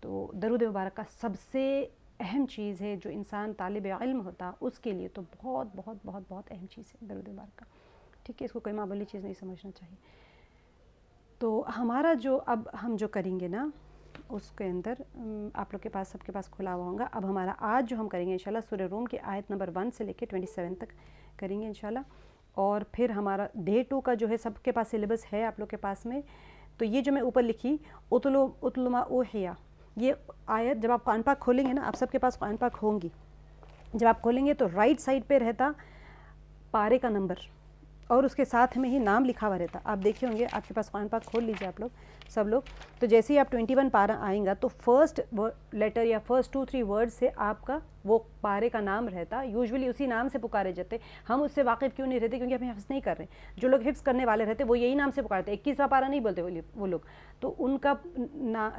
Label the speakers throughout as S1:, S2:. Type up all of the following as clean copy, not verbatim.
S1: تو درود مبارک کا سب سے اہم چیز ہے جو انسان طالب علم ہوتا اس کے لیے تو بہت بہت بہت بہت اہم چیز ہے درود مبارک کا. ٹھیک ہے, اس کو کوئی معمولی چیز نہیں سمجھنا چاہیے. تو ہمارا جو اب ہم جو کریں گے نا اس کے اندر آپ لوگ کے پاس سب کے پاس کھلا ہوا ہوگا. اب ہمارا آج جو ہم کریں گے انشاءاللہ سورہ روم کی آیت نمبر 1 سے لے کے 27 تک کریں گے انشاءاللہ. اور پھر ہمارا ڈے 2 کا جو ہے سب کے پاس سلیبس ہے آپ لوگ کے پاس میں. تو یہ جو میں اوپر لکھی اتلو ما اوحیا, یہ آیت جب آپ قرآن پاک کھولیں گے نا, آپ سب کے پاس قرآن پاک ہوں گی, جب آپ کھولیں گے تو رائٹ سائڈ پہ رہتا پارے کا نمبر اور اس کے ساتھ میں ہی نام لکھا ہوا رہتا. آپ دیکھے ہوں گے, آپ کے پاس قرآن پاک کھول لیجیے آپ لوگ سب لوگ. تو جیسے ہی آپ 21 پارہ آئیں گا تو فرسٹ لیٹر یا فرسٹ 2-3 ورڈ سے آپ کا وہ پارے کا نام رہتا. یوزولی اسی نام سے پکارے جاتے. ہم اس سے واقف کیوں نہیں رہتے؟ کیونکہ ہم حفظ نہیں کر رہے. جو لوگ حفظ کرنے والے رہتے وہ یہی نام سے پکارتے, 21واں پارہ نہیں بولتے وہ لوگ. تو ان کا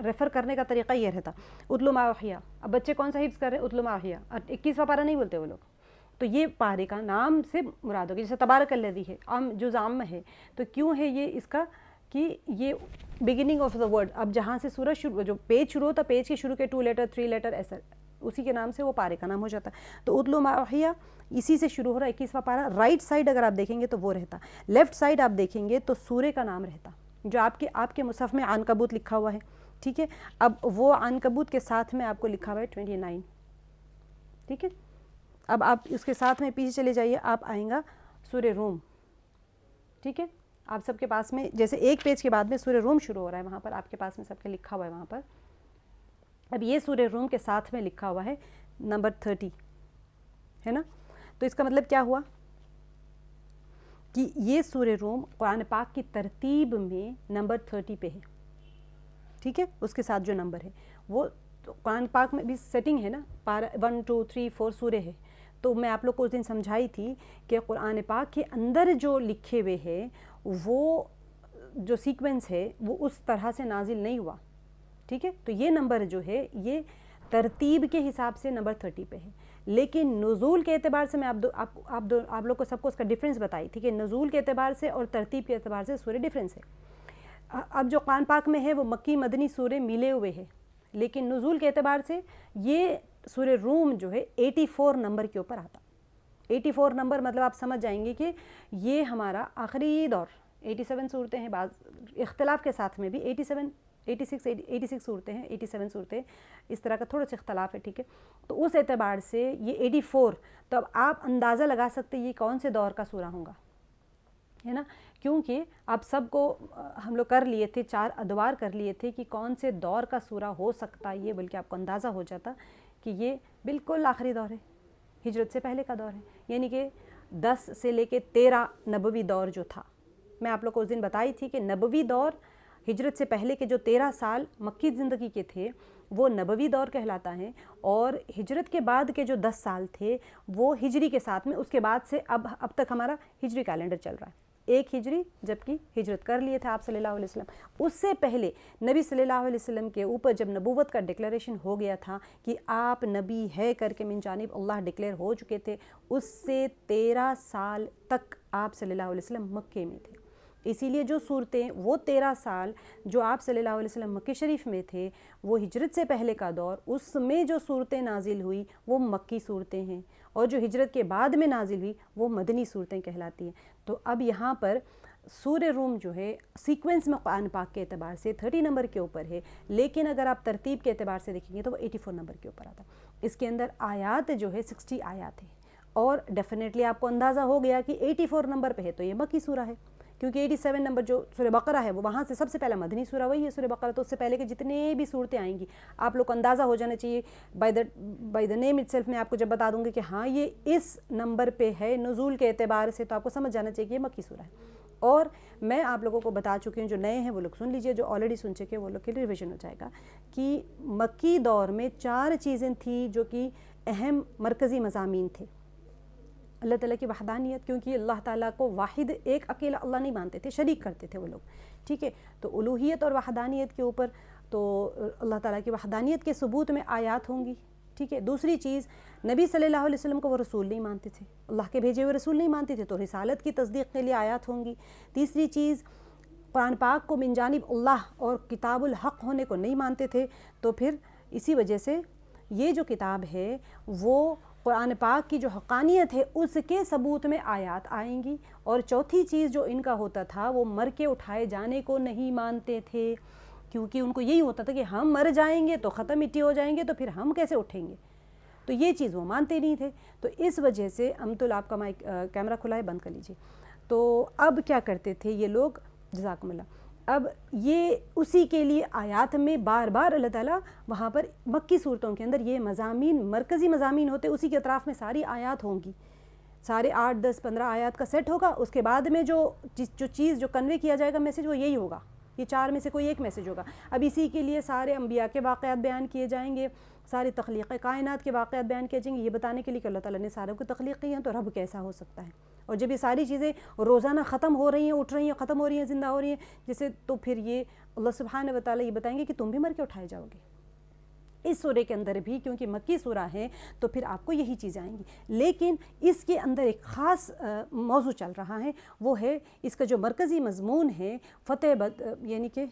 S1: ریفر کرنے کا طریقہ یہ رہتا اتلو ما اوحیا. اب بچے کون سا حفظ کر رہے ہیں؟ اتلو ما اوحیا. اور 21واں پارہ نہیں بولتے وہ لوگ. تو یہ پارے کا نام سے مراد ہوگی. جیسے تبارک الذی ہے, جز عام ہے. تو کیوں ہے یہ اس کا کہ یہ بگننگ آف دا ورڈ. اب جہاں سے سورہ شروع, جو پیج شروع ہوتا, پیج کے شروع کے 2 لیٹر 3 لیٹر ایسا, اسی کے نام سے وہ پارے کا نام ہو جاتا. تو اتلو ما اوحیا اسی سے شروع ہو رہا 21واں پارہ. رائٹ سائڈ اگر آپ دیکھیں گے تو وہ رہتا. لیفٹ سائڈ آپ دیکھیں گے تو سورے کا نام رہتا جو آپ کے مصحف میں عنکبوت لکھا ہوا ہے. ٹھیک ہے, اب وہ عنکبوت کے ساتھ میں آپ کو لکھا ہوا ہے 29. ٹھیک ہے, اب آپ اس کے ساتھ میں پیچھے چلے جائیے, آپ آئیں گا سورہ روم. ٹھیک ہے, آپ سب کے پاس میں جیسے ایک پیج کے بعد میں سورہ روم شروع ہو رہا ہے, وہاں پر آپ کے پاس میں سب کے لکھا ہوا ہے وہاں پر. اب یہ سورہ روم کے ساتھ میں لکھا ہوا ہے نمبر 30 ہے نا. تو اس کا مطلب کیا ہوا کہ یہ سورہ روم قرآن پاک کی ترتیب میں نمبر 30 پہ ہے. ٹھیک ہے, اس کے ساتھ جو نمبر ہے وہ قرآن پاک میں بھی سیٹنگ ہے نا, 1 2 3 4 سورے ہے. تو میں آپ لوگ کو اس دن سمجھائی تھی کہ قرآن پاک کے اندر جو لکھے ہوئے ہیں وہ جو سیکوینس ہے وہ اس طرح سے نازل نہیں ہوا. ٹھیک ہے, تو یہ نمبر جو ہے یہ ترتیب کے حساب سے نمبر 30 پہ ہے. لیکن نزول کے اعتبار سے میں آپ لوگ کو سب کو اس کا ڈفرینس بتائی تھی کہ نزول کے اعتبار سے اور ترتیب کے اعتبار سے سورے ڈفرینس ہے. اب جو قرآن پاک میں ہے وہ مکی مدنی سورے ملے ہوئے ہیں, لیکن نزول کے اعتبار سے یہ سورہ روم جو ہے 84 نمبر کے اوپر آتا. 84 نمبر مطلب آپ سمجھ جائیں گے کہ یہ ہمارا آخری دور. 87 صورتیں ہیں, بعض اختلاف کے ساتھ میں بھی 86 صورتیں ہیں, 87 صورتیں, اس طرح کا تھوڑا سا اختلاف ہے. ٹھیک ہے, تو اس اعتبار سے یہ 84. تو اب آپ اندازہ لگا سکتے یہ کون سے دور کا سورہ ہوگا, ہے نا. کیونکہ آپ سب کو ہم لوگ کر لیے تھے, 4 ادوار کر لیے تھے کہ کون سے دور کا سورہ ہو سکتا ہے, یہ بلکہ آپ کو اندازہ ہو جاتا کہ یہ بالکل آخری دور ہے, ہجرت سے پہلے کا دور ہے. یعنی کہ 10 سے لے کے 13 نبوی دور جو تھا, میں آپ لوگ کو اس دن بتائی تھی کہ نبوی دور ہجرت سے پہلے کے جو 13 سال مکی زندگی کے تھے وہ نبوی دور کہلاتا ہے, اور ہجرت کے بعد کے جو 10 سال تھے وہ ہجری کے ساتھ میں, اس کے بعد سے اب تک ہمارا ہجری کیلنڈر چل رہا ہے, 1 ہجری, جبکہ ہجرت کر لیے تھے آپ صلی اللہ علیہ وسلم. اس سے پہلے نبی صلی اللہ علیہ وسلم کے اوپر جب نبوت کا ڈکلیریشن ہو گیا تھا کہ آپ نبی ہے کر کے من جانب اللہ ڈکلیئر ہو چکے تھے, اس سے 13 سال تک آپ صلی اللہ علیہ وسلم مکے میں تھے. اسی لیے جو صورتیں وہ 13 سال جو آپ صلی اللہ علیہ وسلم مکہ شریف میں تھے وہ ہجرت سے پہلے کا دور, اس میں جو صورتیں نازل ہوئی وہ مکی صورتیں ہیں, اور جو ہجرت کے بعد میں نازل ہوئی وہ مدنی صورتیں کہلاتی ہیں. تو اب یہاں پر سورہ روم جو ہے سیکوینس میں قرآن پاک کے اعتبار سے 30 نمبر کے اوپر ہے, لیکن اگر آپ ترتیب کے اعتبار سے دیکھیں گے تو وہ 84 نمبر کے اوپر آتا. اس کے اندر آیات جو ہے 60 آیات ہیں, اور ڈیفینیٹلی آپ کو اندازہ ہو گیا کہ 84 نمبر پہ ہے تو یہ مکی سورہ ہے, کیونکہ 87 نمبر جو سورہ بقرہ ہے وہ وہاں سے سب سے پہلا مدنی سورہ وہی ہے سورہ بقرہ. تو اس سے پہلے کے جتنے بھی صورتیں آئیں گی آپ لوگ کو اندازہ ہو جانا چاہیے by the name it self. میں آپ کو جب بتا دوں گی کہ ہاں یہ اس نمبر پہ ہے نزول کے اعتبار سے, تو آپ کو سمجھ جانا چاہیے کہ یہ مکی سورہ ہے. اور میں آپ لوگوں کو بتا چکی ہوں, جو نئے ہیں وہ لوگ سن لیجئے, جو آلریڈی سن چکے وہ لوگ کے لیے ریویژن ہو جائے گا, کہ مکی دور میں 4 چیزیں تھیں جو کہ اہم مرکزی مضامین تھے. اللہ تعالیٰ کی وحدانیت, کیونکہ اللہ تعالیٰ کو واحد ایک اکیلا اللہ نہیں مانتے تھے, شریک کرتے تھے وہ لوگ. ٹھیک ہے, تو الوہیت اور وحدانیت کے اوپر تو اللہ تعالیٰ کی وحدانیت کے ثبوت میں آیات ہوں گی. ٹھیک ہے, دوسری چیز نبی صلی اللہ علیہ وسلم کو وہ رسول نہیں مانتے تھے, اللہ کے بھیجے ہوئے رسول نہیں مانتے تھے, تو رسالت کی تصدیق کے لیے آیات ہوں گی. تیسری چیز قرآن پاک کو من جانب اللہ اور کتاب الحق ہونے کو نہیں مانتے تھے, تو پھر اسی وجہ سے یہ جو کتاب ہے وہ قرآن پاک کی جو حقانیت ہے اس کے ثبوت میں آیات آئیں گی. اور چوتھی چیز جو ان کا ہوتا تھا وہ مر کے اٹھائے جانے کو نہیں مانتے تھے, کیونکہ ان کو یہی ہوتا تھا کہ ہم مر جائیں گے تو ختم مٹی ہو جائیں گے تو پھر ہم کیسے اٹھیں گے, تو یہ چیز وہ مانتے نہیں تھے. تو اس وجہ سے امت آپ کا مائک کیمرہ کھلا ہے, بند کر لیجیے. تو اب کیا کرتے تھے یہ لوگ, جزاکم اللہ, اب یہ اسی کے لیے آیات میں بار بار اللہ تعالیٰ وہاں پر مکی صورتوں کے اندر یہ مضامین مرکزی مضامین ہوتے, اسی کے اطراف میں ساری آیات ہوں گی, سارے 8 10 15 آیات کا سیٹ ہوگا. اس کے بعد میں جو چیز جو کنوے کیا جائے گا میسیج وہ یہی ہوگا, یہ 4 میں سے کوئی ایک میسیج ہوگا. اب اسی کے لیے سارے انبیاء کے واقعات بیان کیے جائیں گے, ساری تخلیق کائنات کے واقعات بیان کیے جائیں گے, یہ بتانے کے لیے کہ اللہ تعالیٰ نے ساروں کو تخلیق کی ہیں تو رب کیسا ہو سکتا ہے. اور جب یہ ساری چیزیں روزانہ ختم ہو رہی ہیں, اٹھ رہی ہیں, ختم ہو رہی ہیں, زندہ ہو رہی ہیں جیسے, تو پھر یہ اللہ سبحانہ و تعالیٰ یہ بتائیں گے کہ تم بھی مر کے اٹھائے جاؤ گے. اس سورے کے اندر بھی کیونکہ مکی سورہ ہے تو پھر آپ کو یہی چیزیں آئیں گی, لیکن اس کے اندر ایک خاص موضوع چل رہا ہے, وہ ہے اس کا جو مرکزی مضمون ہے فتح یعنی کہ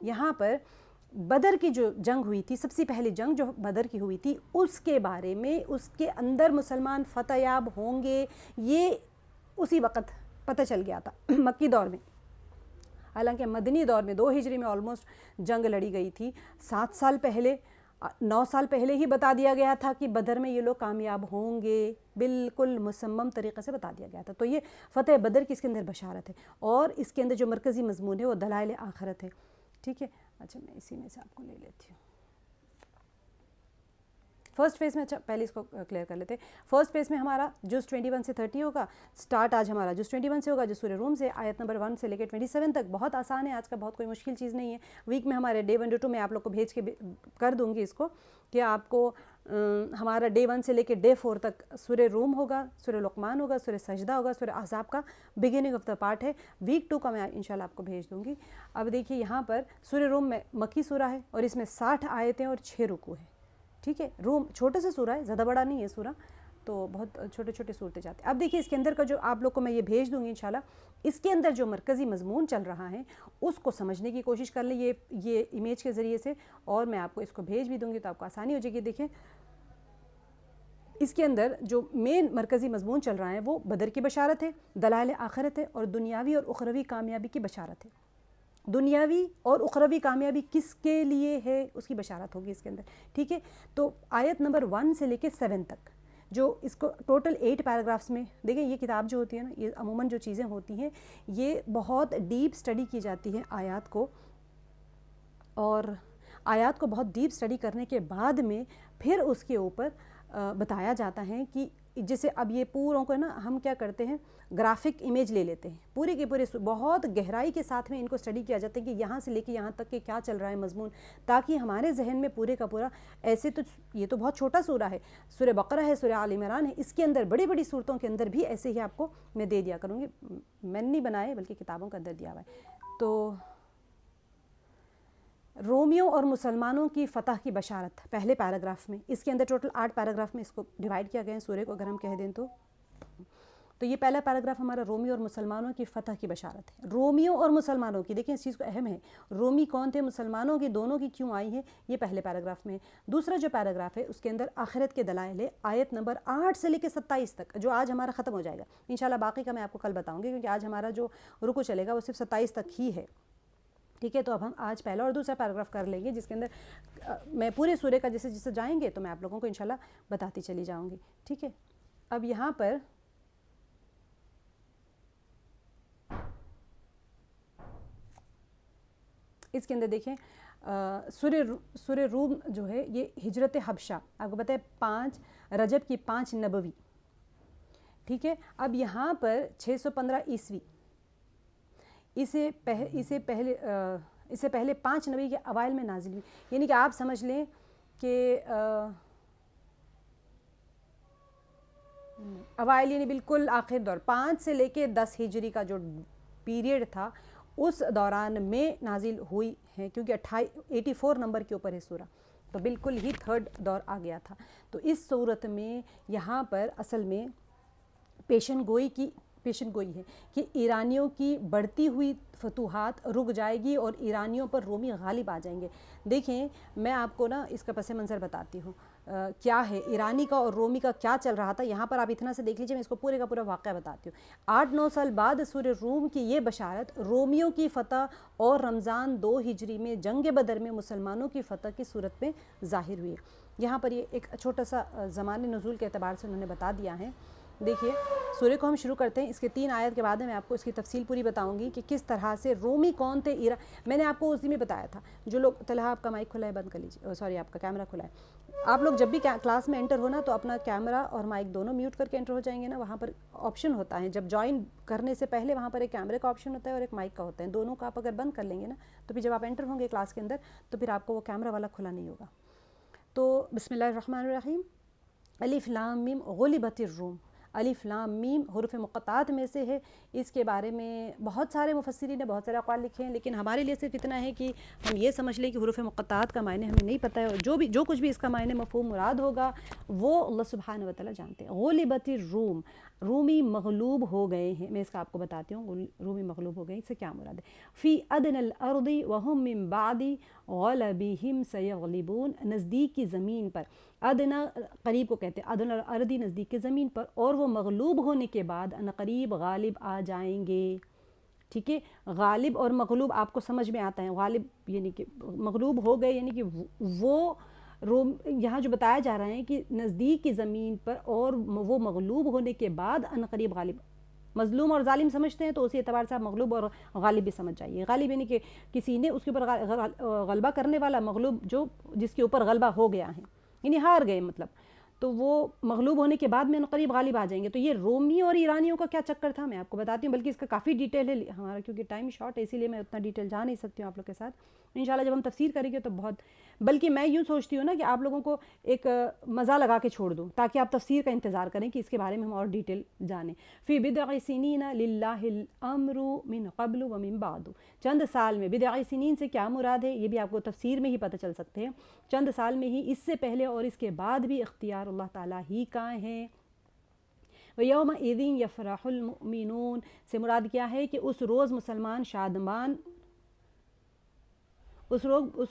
S1: یہاں پر بدر کی جو جنگ ہوئی تھی, سب سے پہلی جنگ جو بدر کی ہوئی تھی, اس کے بارے میں, اس کے اندر مسلمان فتح یاب ہوں گے, یہ اسی وقت پتہ چل گیا تھا مکی دور میں. حالانکہ مدنی دور میں 2 ہجری میں آلموسٹ جنگ لڑی گئی تھی. 7 سال پہلے 9 سال پہلے ہی بتا دیا گیا تھا کہ بدر میں یہ لوگ کامیاب ہوں گے, بالکل مصمم طریقے سے بتا دیا گیا تھا. تو یہ فتح بدر کی اس کے اندر بشارت ہے, اور اس کے اندر جو مرکزی مضمون ہے وہ دلائل آخرت ہے. ٹھیک ہے, اچھا میں اسی میں سے آپ کو لے لیتی ہوں. فرسٹ فیز میں, اچھا پہلے اس کو کلیئر کر لیتے ہیں. فرسٹ فیز میں ہمارا جز 21 سے 30 ہوگا. سٹارٹ آج ہمارا جز 21 سے ہوگا, جو سورہ روم سے آیت نمبر 1 سے لے کے 27 تک. بہت آسان ہے, آج کا بہت کوئی مشکل چیز نہیں ہے. ویک میں ہمارے ڈے 1 ڈے 2 میں آپ لوگ کو بھیج کے کر دوں گی اس کو, کہ آپ کو ہمارا ڈے 1 سے لے کے ڈے 4 تک سورہ روم ہوگا, سورہ لقمان ہوگا, سورہ سجدہ ہوگا, سورہ احزاب کا بگننگ آف دا پارٹ ہے. ویک 2 کا میں انشاءاللہ آپ کو بھیج دوں گی. اب دیکھیے یہاں پر سورہ روم میں مکی سورہ ہے, اور اس میں 60 آیتیں اور 6 رکوع ہیں. ٹھیک ہے, روم چھوٹے سے سورہ ہے, زیادہ بڑا نہیں ہے سورہ, تو بہت چھوٹے چھوٹے صورتیں جاتے ہیں. اب دیکھیے اس کے اندر کا جو آپ لوگ کو میں یہ بھیج دوں گی انشاءاللہ, اس کے اندر جو مرکزی مضمون چل رہا ہے اس کو سمجھنے کی کوشش کر لیں یہ امیج کے ذریعے سے, اور میں آپ کو اس کو بھیج بھی دوں گی تو آپ کو آسانی ہو جائے گی. دیکھیں اس کے اندر جو مین مرکزی مضمون چل رہا ہے وہ بدر کی بشارت ہے, دلائل آخرت ہے, اور دنیاوی اور اخروی کامیابی کی بشارت ہے. دنیاوی اور اخروی کامیابی کس کے لیے ہے اس کی بشارت ہوگی اس کے اندر. ٹھیک ہے, تو آیت نمبر 1 سے لے کے 7 تک, جو اس کو ٹوٹل 8 پیراگرافس میں دیکھیں. یہ کتاب جو ہوتی ہے نا, یہ عموماً جو چیزیں ہوتی ہیں یہ بہت ڈیپ اسٹڈی کی جاتی ہے آیات کو, اور آیات کو بہت ڈیپ اسٹڈی کرنے کے بعد میں پھر اس کے اوپر بتایا جاتا ہے کہ جیسے اب یہ پوروں کو نا ہم کیا کرتے ہیں, گرافک امیج لے لیتے ہیں, پورے کے پورے بہت گہرائی کے ساتھ میں ان کو اسٹڈی کیا جاتا ہے کہ یہاں سے لے کے یہاں تک کہ کیا چل رہا ہے مضمون, تاکہ ہمارے ذہن میں پورے کا پورا ایسے. تو یہ تو بہت چھوٹا سورہ ہے, سورہ بقرہ ہے, سورہ آل عمران ہے, اس کے اندر بڑی بڑی صورتوں کے اندر بھی ایسے ہی آپ کو میں دے دیا کروں گی. میں نہیں بنائے بلکہ کتابوں کے اندر دیا ہوا ہے. تو رومیوں اور مسلمانوں کی فتح کی بشارت پہلے پیراگراف میں, اس کے اندر ٹوٹل 8 پیراگراف میں اس کو ڈیوائیڈ کیا گیا ہے سورہ کو, اگر ہم کہہ دیں تو یہ پہلا پیراگراف ہمارا رومیوں اور مسلمانوں کی فتح کی بشارت ہے. رومیوں اور مسلمانوں کی, دیکھیں اس چیز کو اہم ہے, رومی کون تھے, مسلمانوں کی, دونوں کی کیوں آئی ہیں, یہ پہلے پیراگراف میں ہے. دوسرا جو پیراگراف ہے اس کے اندر آخرت کے دلائل ہے, آیت نمبر 8 سے لے کے 27 تک, جو آج ہمارا ختم ہو جائے گا انشاءاللہ. باقی کا میں آپ کو کل بتاؤں گی, کیونکہ آج ہمارا جو رکو چلے گا وہ صرف 27 تک ہی ہے. ٹھیک ہے, تو اب ہم آج پہلا اور دوسرا پیراگراف کر لیں گے, جس کے اندر میں پورے سورے کا جیسے جیسے جائیں گے تو میں آپ لوگوں کو انشاءاللہ بتاتی چلی جاؤں گی. ٹھیک ہے, اب یہاں پر اس کے اندر دیکھیں سورہ روم جو ہے یہ ہجرت حبشہ آپ کو پتہ ہے 5 رجب کی 5 نبوی. ٹھیک ہے, اب یہاں پر 615 عیسوی, اسے پہلے 5 نبی کے اوائل میں نازل ہوئی. یعنی کہ آپ سمجھ لیں کہ اوائل یعنی بالکل آخر دور, 5 سے لے کے 10 ہجری کا جو پیریڈ تھا اس دوران میں نازل ہوئی ہے, کیونکہ 84 نمبر کے اوپر ہے سورہ, تو بالکل ہی 3rd دور آ گیا تھا. تو اس صورت میں یہاں پر اصل میں پیشن گوئی کی پیشن گوئی ہے کہ ایرانیوں کی بڑھتی ہوئی فتوحات رک جائے گی اور ایرانیوں پر رومی غالب آ جائیں گے. دیکھیں میں آپ کو نا اس کا پس منظر بتاتی ہوں کیا ہے ایرانی کا اور رومی کا کیا چل رہا تھا. یہاں پر آپ اتنا سے دیکھ لیجیے, میں اس کو پورے کا پورا واقعہ بتاتی ہوں. 8-9 سال بعد سورہ روم کی یہ بشارت رومیوں کی فتح اور رمضان 2 ہجری میں جنگ بدر میں مسلمانوں کی فتح کی صورت میں ظاہر ہوئی. یہاں پر یہ ایک چھوٹا سا زمان نزول کے اعتبار سے انہوں نے بتا دیا ہے. دیکھیے سورہ کو ہم شروع کرتے ہیں, اس کے 3 آیت کے بعد میں آپ کو اس کی تفصیل پوری بتاؤں گی کہ کس طرح سے رومی کون تھے. میں نے آپ کو اس دن میں بتایا تھا, جو لوگ طلحہ آپ کا مائک کھلا ہے بند کر لیجیے, سوری آپ کا کیمرہ کھلا ہے. آپ لوگ جب بھی کلاس میں انٹر ہونا تو اپنا کیمرہ اور مائک دونوں میوٹ کر کے انٹر ہو جائیں گے نا. وہاں پر آپشن ہوتا ہے جب جوائن کرنے سے پہلے, وہاں پر ایک کیمرے کا آپشن ہوتا ہے اور ایک مائک کا ہوتا ہے. دونوں کا آپ اگر بند کر لیں گے نا تو پھر جب آپ انٹر ہوں گے کلاس کے اندر تو پھر آپ کو وہ کیمرہ والا کھلا نہیں ہوگا. تو بسم اللہ الرحمن الرحیم. الف لام میم غلبت الروم. الف لام میم حروف مقطعات میں سے ہے. اس کے بارے میں بہت سارے مفسرین نے بہت سارے اقوال لکھے ہیں, لیکن ہمارے لیے صرف اتنا ہے کہ ہم یہ سمجھ لیں کہ حروف مقطعات کا معنی ہمیں نہیں پتہ ہے, اور جو کچھ بھی اس کا معنی مفہوم مراد ہوگا وہ اللہ سبحانہ و تعالیٰ جانتے ہیں. غلبت الروم, رومی مغلوب ہو گئے ہیں. میں اس کا آپ کو بتاتی ہوں رومی مغلوب ہو گئے اس سے کیا مراد ہے. فی ادنی الارض وهم من بعد غلبہم سیغلبون. نزدیک کی زمین پر, ادنا قریب کو کہتے ہیں, ادنا الارض نزدیک کی زمین پر, اور وہ مغلوب ہونے کے بعد قریب غالب آ جائیں گے. ٹھیک ہے, غالب اور مغلوب آپ کو سمجھ میں آتا ہے. غالب یعنی کہ مغلوب ہو گئے, یعنی کہ وہ یہاں جو بتایا جا رہا ہے کہ نزدیک کی زمین پر اور وہ مغلوب ہونے کے بعد قریب غالب. مظلوم اور ظالم سمجھتے ہیں تو اسی اعتبار سے آپ مغلوب اور غالب بھی سمجھ جائیے. غالب یعنی کہ کسی نے اس کے اوپر غلبہ کرنے والا, مغلوب جس کے اوپر غلبہ ہو گیا ہے, یعنی ہار گئے مطلب, تو وہ مغلوب ہونے کے بعد میں قریب غالب آ جائیں گے. تو یہ رومی اور ایرانیوں کا کیا چکر تھا میں آپ کو بتاتی ہوں, بلکہ اس کا کافی ڈیٹیل ہے ہمارا, کیونکہ ٹائم شارٹ ہے اسی لیے میں اتنا ڈیٹیل جا نہیں سکتی ہوں آپ لوگ کے ساتھ. انشاءاللہ جب ہم تفسیر کریں گے تو بہت, بلکہ میں یوں سوچتی ہوں نا کہ آپ لوگوں کو ایک مزہ لگا کے چھوڑ دوں تاکہ آپ تفسیر کا انتظار کریں کہ اس کے بارے میں ہم اور ڈیٹیل جانیں. فی بضع سنین للہ الامر من قبل ومن بعد. چند سال میں, بضع سنین سے کیا مراد ہے یہ بھی آپ کو تفسیر میں ہی پتہ چل سکتے ہیں. چند سال میں ہی, اس سے پہلے اور اس کے بعد بھی اختیار اللہ تعالیٰ ہی کا ہے. وَيَوْمَئِذٍ يَفْرَحُ الْمُؤْمِنُونَ سے مراد کیا ہے کہ اس روز مسلمان شادمان, اس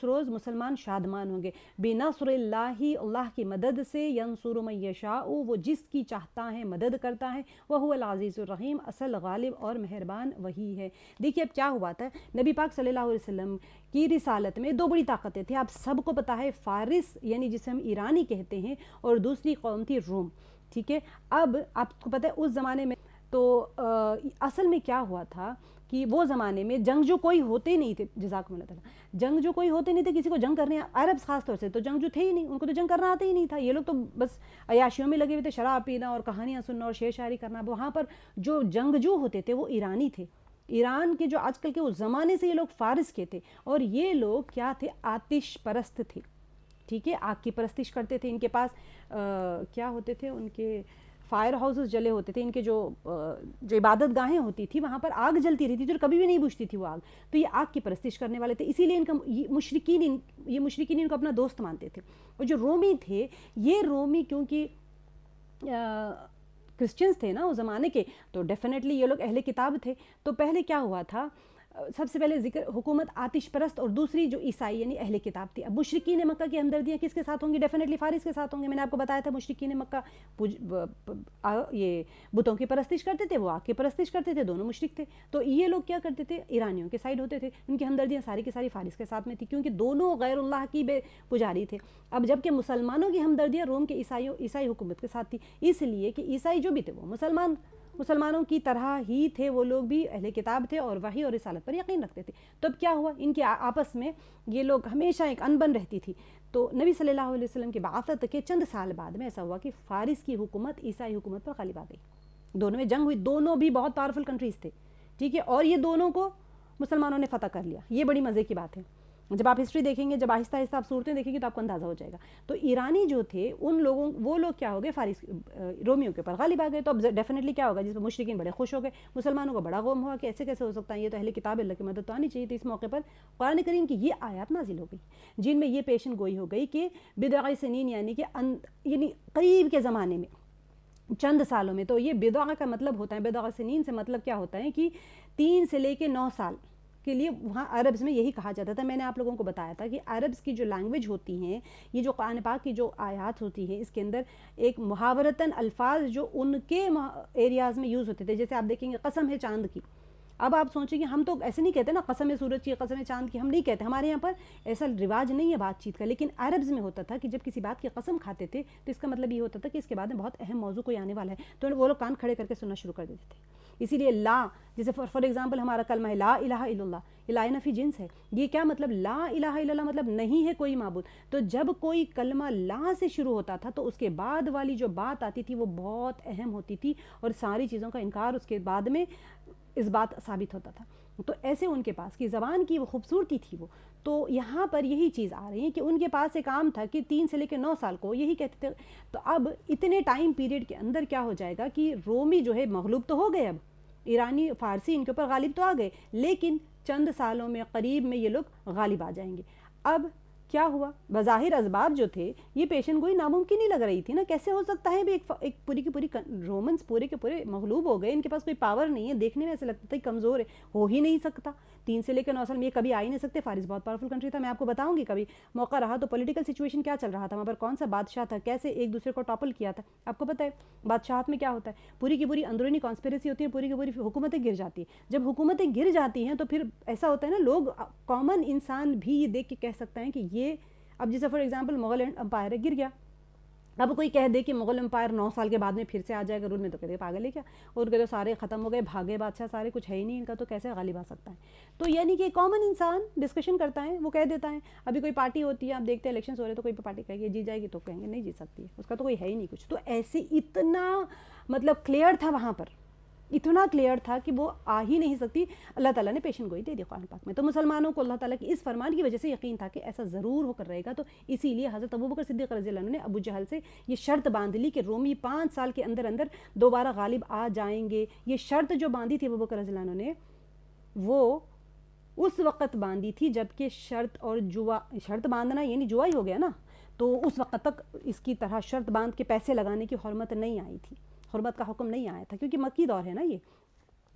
S1: روز مسلمان شادمان ہوں گے. بِنَصْرِ اللَّهِ, اللہ کی مدد سے, يَنْصُرُ مَن يَشَاءُ, وہ جس کی چاہتا ہے مدد کرتا ہے, وَهُوَ الْعَزِيزُ الرَّحِيمُ, اصل غالب اور مہربان وہی ہے. دیکھیے اب کیا ہوا تھا, نبی پاک صلی اللہ علیہ وسلم کی رسالت میں 2 بڑی طاقتیں تھیں. آپ سب کو پتہ ہے, فارس یعنی جسے ہم ایرانی کہتے ہیں, اور دوسری قوم تھی روم. ٹھیک ہے, اب آپ کو پتہ ہے اس زمانے میں تو اصل میں کیا ہوا تھا کہ وہ زمانے میں جنگجو کوئی ہوتے نہیں تھے. جزاکم اللہ تعالیٰ. جنگجو کوئی ہوتے نہیں تھے, کسی کو جنگ کرنے, عرب خاص طور سے تو جنگجو تھے ہی نہیں, ان کو تو جنگ کرنا آتا ہی نہیں تھا. یہ لوگ تو بس عیاشیوں میں لگے ہوئے تھے, شراب پینا اور کہانیاں سننا اور شعر شاعری کرنا. وہاں پر جو جنگجو ہوتے تھے وہ ایرانی تھے. ایران کے جو آج کل کے اس زمانے سے یہ لوگ فارس کے تھے, اور یہ لوگ کیا تھے, آتش پرست تھے. ٹھیک ہے, آگ کی پرستش کرتے تھے. ان کے پاس کیا ہوتے تھے, ان کے فائر ہاؤسز جلے ہوتے تھے. ان کے جو عبادت گاہیں ہوتی تھی وہاں پر آگ جلتی رہتی تھی اور کبھی بھی نہیں بجھتی تھی وہ آگ. تو یہ آگ کی پرستش کرنے والے تھے, اسی لیے ان کا یہ مشرکین ان کو اپنا دوست مانتے تھے. اور جو رومی تھے, یہ رومی کیونکہ کرسچنز تھے نا اس زمانے کے, تو ڈیفینیٹلی یہ لوگ اہل کتاب تھے. تو پہلے کیا ہوا تھا, سب سے پہلے ذکر حکومت آتش پرست, اور دوسری جو عیسائی یعنی اہل کتاب تھی. اب مشرکین مکہ کی ہمدردیاں کس کے ساتھ ہوں گی, ڈیفینیٹلی فارس کے ساتھ ہوں گے. میں نے آپ کو بتایا تھا مشرکین مکہ یہ بتوں کی پرستش کرتے تھے, وہ آگ کی پرستش کرتے تھے, دونوں مشرک تھے. تو یہ لوگ کیا کرتے تھے, ایرانیوں کے سائڈ ہوتے تھے. ان کی ہمدردیاں ساری کی ساری فارس کے ساتھ میں تھی, کیونکہ دونوں غیر اللہ کی بے پجاری تھے. اب جب کہ مسلمانوں کی ہمدردیاں روم کے عیسائی حکومت کے ساتھ تھی, اس لیے کہ عیسائی جو بھی تھے وہ مسلمانوں کی طرح ہی تھے, وہ لوگ بھی اہل کتاب تھے اور وحی اور رسالت پر یقین رکھتے تھے. تو اب کیا ہوا, ان کے آپس میں یہ لوگ ہمیشہ ایک انبن رہتی تھی. تو نبی صلی اللہ علیہ وسلم کی بعثت کے چند سال بعد میں ایسا ہوا کہ فارس کی حکومت عیسائی حکومت پر غالب آ گئی. دونوں میں جنگ ہوئی, دونوں بھی بہت پاورفل کنٹریز تھے. ٹھیک ہے, اور یہ دونوں کو مسلمانوں نے فتح کر لیا. یہ بڑی مزے کی بات ہے. جب آپ ہسٹری دیکھیں گے, جب آہستہ آہستہ آپ صورتیں دیکھیں گے تو آپ کو اندازہ ہو جائے گا. تو ایرانی جو تھے وہ لوگ کیا ہو گئے, فارس رومیوں کے اوپر غالب آ گئے. تو اب ڈیفینیٹلی کیا ہوگا, جس میں مشرکین بڑے خوش ہو گئے, مسلمانوں کو بڑا غم ہوا کہ ایسے کیسے ہو سکتا ہے, یہ تو اہل کتاب, اللہ کی مدد تو آنی چاہیے تھی. اس موقع پر قرآن کریم کی یہ آیات نازل ہو گئی جن میں یہ پیشن گوئی ہو گئی کہ بضع سنین یعنی کہ قریب کے زمانے میں چند سالوں میں. تو یہ بضع کا مطلب ہوتا ہے, بضع سنین سے مطلب کیا ہوتا ہے کہ 3 سے لے کے 9 سال کے لیے وہاں عربز میں یہی کہا جاتا تھا. میں نے آپ لوگوں کو بتایا تھا کہ عربز کی جو لینگویج ہوتی ہیں, یہ جو قرآن پاک کی جو آیات ہوتی ہیں, اس کے اندر ایک محاورتاً الفاظ جو ان کے ایریاز میں یوز ہوتے تھے. جیسے آپ دیکھیں گے قسم ہے چاند کی. اب آپ سوچیں کہ ہم تو ایسے نہیں کہتے نا قسم ہے سورج کی, قسم ہے چاند کی, ہم نہیں کہتے, ہمارے یہاں پر ایسا رواج نہیں ہے بات چیت کا. لیکن عربز میں ہوتا تھا کہ جب کسی بات کی قسم کھاتے تھے تو اس کا مطلب یہ ہوتا تھا کہ اس کے بعد میں بہت اہم موضوع کوئی آنے والا ہے, تو وہ لوگ کان کھڑے کر کے سننا شروع کر دیتے تھے. اسی لیے لا, جیسے فار ایگزامپل ہمارا کلمہ ہے لا الہ الا اللہ, یہ لا نفی جنس ہے. یہ کیا مطلب, لا الہ الا اللہ مطلب نہیں ہے کوئی معبود. تو جب کوئی کلمہ لا سے شروع ہوتا تھا تو اس کے بعد والی جو بات آتی تھی وہ بہت اہم ہوتی تھی, اور ساری چیزوں کا انکار اس کے بعد میں اس بات ثابت ہوتا تھا. تو ایسے ان کے پاس کی زبان کی وہ خوبصورتی تھی. وہ تو یہاں پر یہی چیز آ رہی ہے کہ ان کے پاس ایک عام تھا کہ 3 سے لے کے 9 سال کو یہی کہتے تھے. تو اب اتنے ٹائم پیریڈ کے اندر کیا ہو جائے گا کہ رومی جو ہے مغلوب تو ہو گئے, اب ایرانی فارسی ان کے اوپر غالب تو آ گئے, لیکن چند سالوں میں قریب میں یہ لوگ غالب آ جائیں گے. اب کیا ہوا, بظاہر اسباب جو تھے یہ پیشن گوئی ناممکن ہی لگ رہی تھی نا. کیسے ہو سکتا ہے ایک پوری کی پوری رومنس پورے کے پورے مغلوب ہو گئے, ان کے پاس کوئی پاور نہیں ہے, دیکھنے میں ایسے لگتا تھا کمزور ہے, ہو ہی نہیں سکتا. 3 سے لے کے 9 سال میں یہ کبھی آ ہی نہیں سکتے. فارس بہت پاورفل کنٹری تھا, میں آپ کو بتاؤں گی کبھی موقع رہا تو پولیٹیکل سچویشن کیا چل رہا تھا وہاں پر, کون سا بادشاہ تھا, کیسے ایک دوسرے کو ٹاپل کیا تھا. آپ کو پتہ ہے بادشاہت میں کیا ہوتا ہے, پوری کی پوری اندرونی کانسپریسی ہوتی ہے, پوری کی پوری حکومتیں گر جاتی ہیں. جب حکومتیں گر جاتی ہیں تو پھر ایسا ہوتا ہے نا, لوگ کامن انسان بھی یہ دیکھ کے کہہ سکتا ہے کہ یہ, اب جیسے فار ایگزامپل مغل امپائر گر گیا, اب کوئی کہہ دے کہ مغل امپائر 9 سال کے بعد میں پھر سے آ جائے گا رول میں, تو کہتے ہیں پاگل ہے کیا, اور کہتے سارے ختم ہو گئے, بھاگے بادشاہ سارے, کچھ ہے ہی نہیں ان کا, تو کیسے غالب آ سکتا ہے. تو یعنی کہ کامن انسان ڈسکشن کرتا ہے, وہ کہہ دیتا ہے. ابھی کوئی پارٹی ہوتی ہے, آپ دیکھتے ہیں الیکشنز ہو رہے تو کوئی پارٹی کہے گی جی جائے گی, تو کہیں گے نہیں جیت سکتی ہے, اس کا تو کوئی ہے ہی نہیں کچھ. تو ایسے اتنا مطلب کلیئر تھا وہاں پر, اتنا کلیئر تھا کہ وہ آ ہی نہیں سکتی. اللہ تعالیٰ نے پیشن گوئی دے دی قرآن پاک میں. تو مسلمانوں کو اللہ تعالیٰ کی اس فرمان کی وجہ سے یقین تھا کہ ایسا ضرور ہو کر رہے گا. تو اسی لیے حضرت ابوبکر صدیق رضی اللہ عنہ نے ابو جہل سے یہ شرط باندھ لی کہ رومی 5 سال کے اندر اندر دوبارہ غالب آ جائیں گے. یہ شرط جو باندھی تھی ابوبکر رضی اللہ عنہ نے, وہ اس وقت باندھی تھی جب کہ شرط اور جوا, شرط باندھنا یعنی جوا ہی ہو گیا نا, تو اس وقت تک اس کی طرح شرط باندھ کے پیسے لگانے کی حرمت نہیں آئی تھی, حرمت کا حکم نہیں آیا تھا, کیونکہ مکی دور ہے نا. یہ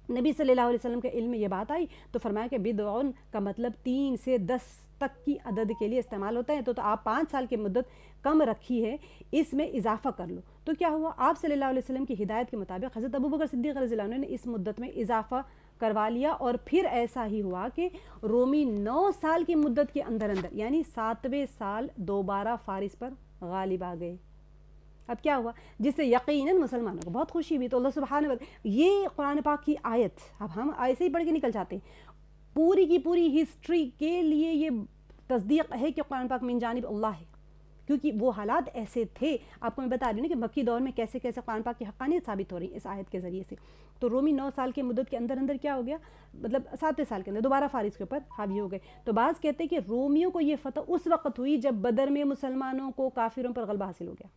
S1: نبی صلی اللہ علیہ وسلم کے علم میں یہ بات آئی تو فرمایا کہ بدعون کا مطلب 3 سے 10 تک کی عدد کے لیے استعمال ہوتا ہے. تو آپ 5 سال کی مدت کم رکھی ہے, اس میں اضافہ کر لو. تو کیا ہوا, آپ صلی اللہ علیہ وسلم کی ہدایت کے مطابق حضرت ابوبکر صدیق رضی اللہ عنہ نے اس مدت میں اضافہ کروا لیا, اور پھر ایسا ہی ہوا کہ رومی 9 سال کی مدت کے اندر اندر یعنی 7ویں سال دوبارہ فارس پر غالب آ گئے. اب کیا ہوا, جس سے یقیناً مسلمانوں کو بہت خوشی ہوئی. تو اللہ سبحانہ و تعالیٰ, یہ قرآن پاک کی آیت, اب ہم ایسے ہی پڑھ کے نکل جاتے ہیں, پوری کی پوری ہسٹری کے لیے یہ تصدیق ہے کہ قرآن پاک من جانب اللہ ہے, کیونکہ وہ حالات ایسے تھے. آپ کو میں بتا رہی ہوں کہ مکی دور میں کیسے کیسے قرآن پاک کی حقانیت ثابت ہو رہی ہے اس آیت کے ذریعے سے. تو رومی 9 سال کی مدت کے اندر اندر کیا ہو گیا, مطلب 7ویں سال کے اندر دوبارہ فارس کے اوپر حاوی ہو گئے. تو بعض کہتے ہیں کہ رومیوں کو یہ فتح اس وقت ہوئی جب بدر میں مسلمانوں کو کافروں پر غلبہ حاصل ہو گیا.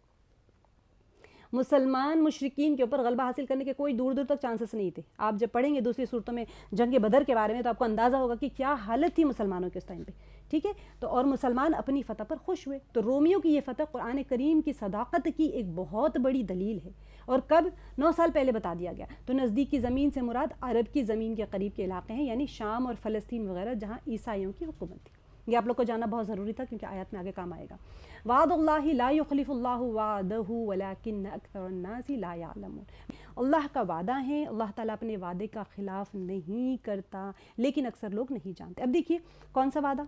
S1: مسلمان مشرکین کے اوپر غلبہ حاصل کرنے کے کوئی دور دور تک چانسز نہیں تھے. آپ جب پڑھیں گے دوسری صورتوں میں جنگ بدر کے بارے میں تو آپ کو اندازہ ہوگا کہ کیا حالت تھی مسلمانوں کے اس ٹائم پہ, ٹھیک ہے. تو اور مسلمان اپنی فتح پر خوش ہوئے. تو رومیوں کی یہ فتح قرآن کریم کی صداقت کی ایک بہت بڑی دلیل ہے. اور کب, 9 سال پہلے بتا دیا گیا. تو نزدیک کی زمین سے مراد عرب کی زمین کے قریب کے علاقے ہیں, یعنی شام اور فلسطین وغیرہ جہاں عیسائیوں کی حکومت تھی. یہ آپ لوگ کو جاننا بہت ضروری تھا کیونکہ آیات میں آگے کام آئے گا. وعد اللہ لا یخلف اللہ وعدہ ولکن اکثر الناس لا یعلمون. اللہ کا وعدہ ہے, اللہ تعالیٰ اپنے وعدے کا خلاف نہیں کرتا, لیکن اکثر لوگ نہیں جانتے. اب دیکھیے کون سا وعدہ,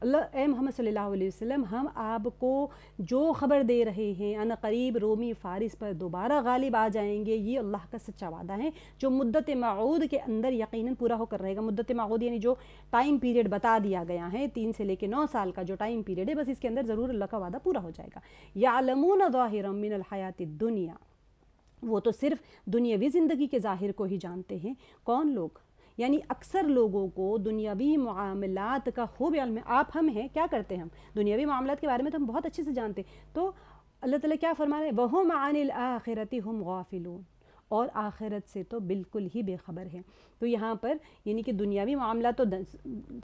S1: اللہ اے محمد صلی اللہ علیہ وسلم, ہم آپ کو جو خبر دے رہے ہیں ان قریب رومی فارس پر دوبارہ غالب آ جائیں گے, یہ اللہ کا سچا وعدہ ہے جو مدت موعود کے اندر یقیناً پورا ہو کر رہے گا. مدت موعود یعنی جو ٹائم پیریڈ بتا دیا گیا ہے 3 سے لے کے 9 سال کا جو ٹائم پیریڈ ہے, بس اس کے اندر ضرور اللہ کا وعدہ پورا ہو جائے گا. یعلمون ظاہرا من الحیات الدنیا, وہ تو صرف دنیاوی زندگی کے ظاہر کو ہی جانتے ہیں. کون لوگ, یعنی اکثر لوگوں کو دنیاوی معاملات کا خوب علم ہے. آپ ہم ہیں, کیا کرتے ہیں ہم دنیاوی معاملات کے بارے میں تو ہم بہت اچھے سے جانتے ہیں. تو اللہ تعالیٰ کیا فرما رہے ہیں, وَهُمْ عَنِ الْآخِرَةِ هُمْ غَافِلُونَ, اور آخرت سے تو بالکل ہی بے خبر ہے۔ تو یہاں پر یعنی کہ دنیاوی معاملات تو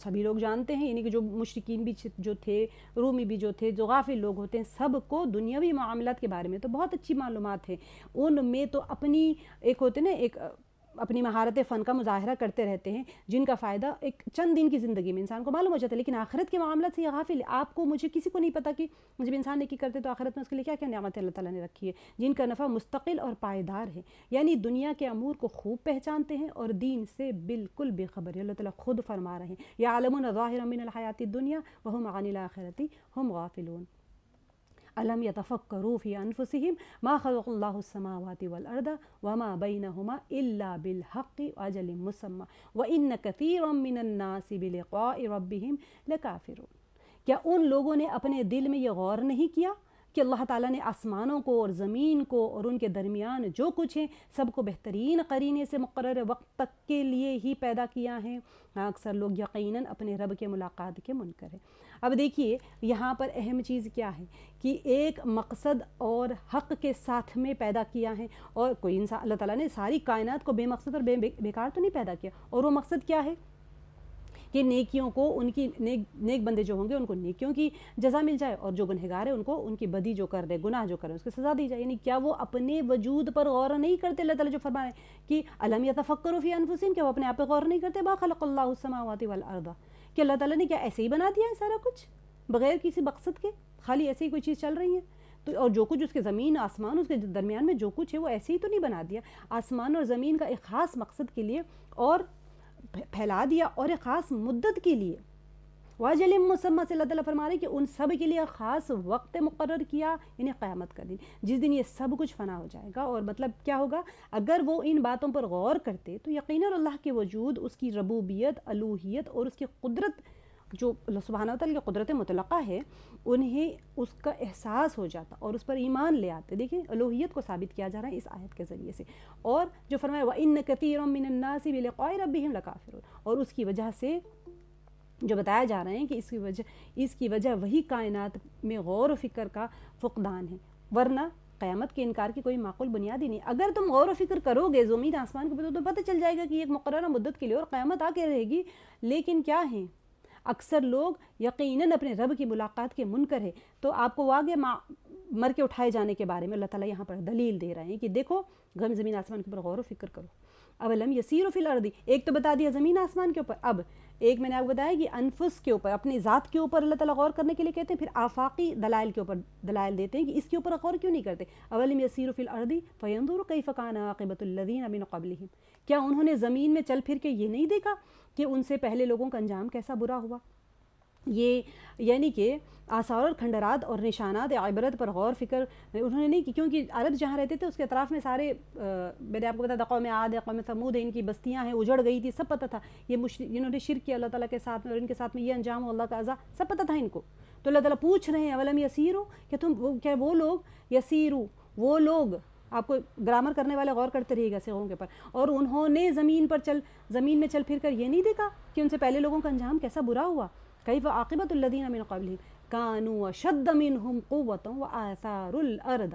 S1: سبھی لوگ جانتے ہیں، یعنی کہ جو مشرکین بھی جو تھے، رومی بھی جو تھے، جو غافل لوگ ہوتے ہیں، سب کو دنیاوی معاملات کے بارے میں تو بہت اچھی معلومات ہے۔ ان میں تو اپنی ایک ہوتے نا ایک اپنی مہارت فن کا مظاہرہ کرتے رہتے ہیں، جن کا فائدہ ایک چند دن کی زندگی میں انسان کو معلوم ہو جاتا ہے، لیکن آخرت کے معاملات سے یہ غافل ہے۔ آپ کو مجھے کسی کو نہیں پتہ کہ جب انسان نیکی کرتے تو آخرت میں اس کے لیے کیا کیا نعمتیں اللہ تعالیٰ نے رکھی ہے، جن کا نفع مستقل اور پائیدار ہے۔ یعنی دنیا کے امور کو خوب پہچانتے ہیں اور دین سے بالکل بے خبر ہے۔ اللہ تعالیٰ خود فرما رہے ہیں یعلمون ظاہرا من الحیات الدنیا وہم عن الآخرۃ ہم غافلون۔ الم یتفکروا فی انفسہم ما خلق اللہ السماوات والارض وما بینہما الا بالحق واجل مسمى وان کثیرا من الناس بلقاء ربہم لکافرون۔ کیا ان لوگوں نے اپنے دل میں یہ غور نہیں کیا کہ اللہ تعالیٰ نے آسمانوں کو اور زمین کو اور ان کے درمیان جو کچھ ہے سب کو بہترین قرینے سے مقرر وقت تک کے لیے ہی پیدا کیا ہے؟ اکثر لوگ یقیناً اپنے رب کے ملاقات کے منکر ہیں۔ اب دیکھیے یہاں پر اہم چیز کیا ہے کہ ایک مقصد اور حق کے ساتھ میں پیدا کیا ہے، اور کوئی انسان اللہ تعالیٰ نے ساری کائنات کو بے مقصد اور بیکار تو نہیں پیدا کیا، اور وہ مقصد کیا ہے کہ نیکیوں کو ان کی نیک بندے جو ہوں گے ان کو نیکیوں کی جزا مل جائے، اور جو گنہگار ہیں ان کو ان کی بدی جو کر رہے گناہ جو کر رہے اس کی سزا دی جائے۔ یعنی کیا وہ اپنے وجود پر غور نہیں کرتے؟ اللہ تعالیٰ جو فرما رہے ہیں کہ الم یتفکروا فی انفسہم، کہ وہ اپنے آپ پہ غور نہیں کرتے؟ ما خلق اللہ السماوات والارض، کہ اللہ تعالیٰ نے کیا ایسے ہی بنا دیا ہے سارا کچھ بغیر کسی مقصد کے، خالی ایسے ہی کوئی چیز چل رہی ہے؟ تو اور جو کچھ اس کے زمین آسمان اس کے درمیان میں جو کچھ ہے وہ ایسے ہی تو نہیں بنا دیا، آسمان اور زمین کا ایک خاص مقصد کے لیے اور پھیلا دیا، اور ایک خاص مدت کے لیے۔ واجل مسمى سے اللہ تعالیٰ فرما رہے ہیں کہ ان سب کے لیے خاص وقت مقرر کیا، یعنی قیامت کا دن، جس دن یہ سب کچھ فنا ہو جائے گا۔ اور مطلب کیا ہوگا؟ اگر وہ ان باتوں پر غور کرتے تو یقیناً اللہ کے وجود، اس کی ربوبیت، الوہیت اور اس کی قدرت جو اللہ سبحانہ وتعالیٰ کی قدرت مطلقہ ہے، انہیں اس کا احساس ہو جاتا اور اس پر ایمان لے آتے۔ دیکھیں الوہیت کو ثابت کیا جا رہا ہے اس آیت کے ذریعے سے، اور جو فرمایا وَإِنَّ كَثِيرًا مِّنَ النَّاسِ بِلِقَاءِ رَبِّهِمْ لَكَافِرُونَ، اور اس کی وجہ سے جو بتایا جا رہا ہے کہ اس کی وجہ وہی کائنات میں غور و فکر کا فقدان ہے، ورنہ قیامت کے انکار کی کوئی معقول بنیاد ہی نہیں۔ اگر تم غور و فکر کرو گے زمین آسمان کے اوپر تو پتہ چل جائے گا کہ ایک مقررہ مدت کے لیے اور قیامت آ کے رہے گی، لیکن کیا ہیں اکثر لوگ یقیناً اپنے رب کی ملاقات کے منکر ہے۔ تو آپ کو واقع مر کے اٹھائے جانے کے بارے میں اللہ تعالیٰ یہاں پر دلیل دے رہے ہیں کہ دیکھو زمین آسمان کے اوپر غور و فکر کرو۔ اب لم یسیروا فی الارض، ایک تو بتا دیا زمین آسمان کے اوپر، اب ایک میں نے آپ کو بتایا کہ انفس کے اوپر، اپنی ذات کے اوپر اللہ تعالیٰ غور کرنے کے لیے کہتے ہیں، پھر آفاقی دلائل کے اوپر دلائل دیتے ہیں کہ اس کے اوپر غور کیوں نہیں کرتے۔ اولم یسیروا فی الارض فینظروا کیف کان عاقبۃ الذین من قبلہم، کیا انہوں نے زمین میں چل پھر کے یہ نہیں دیکھا کہ ان سے پہلے لوگوں کا انجام کیسا برا ہوا؟ یہ یعنی کہ آثار اور کھنڈرات اور نشانات عبرت پر غور فکر انہوں نے نہیں کی، کیونکہ عرب جہاں رہتے تھے اس کے اطراف میں سارے میں نے آپ کو بتایا قوم عاد، قوم ثمود، ان کی بستیاں ہیں اجڑ گئی تھی، سب پتہ تھا۔ یہ جنہوں نے شرک کیا اللہ تعالیٰ کے ساتھ میں اور ان کے ساتھ میں یہ انجام ہو اللہ کا عذاب، سب پتہ تھا ان کو۔ تو اللہ تعالیٰ پوچھ رہے ہیں اولم یسیروا، کیا وہ لوگ یسیروا، وہ لوگ، آپ کو گرامر کرنے والے غور کرتے رہیے گا صیغوں کے اوپر، اور انہوں نے زمین میں چل پھر کر یہ نہیں دیکھا کہ ان سے پہلے لوگوں کا انجام کیسا برا ہوا۔ کیف عاقبۃ الذین من قبلہم کانوا اشد منہم قوۃ وآثاروا الارض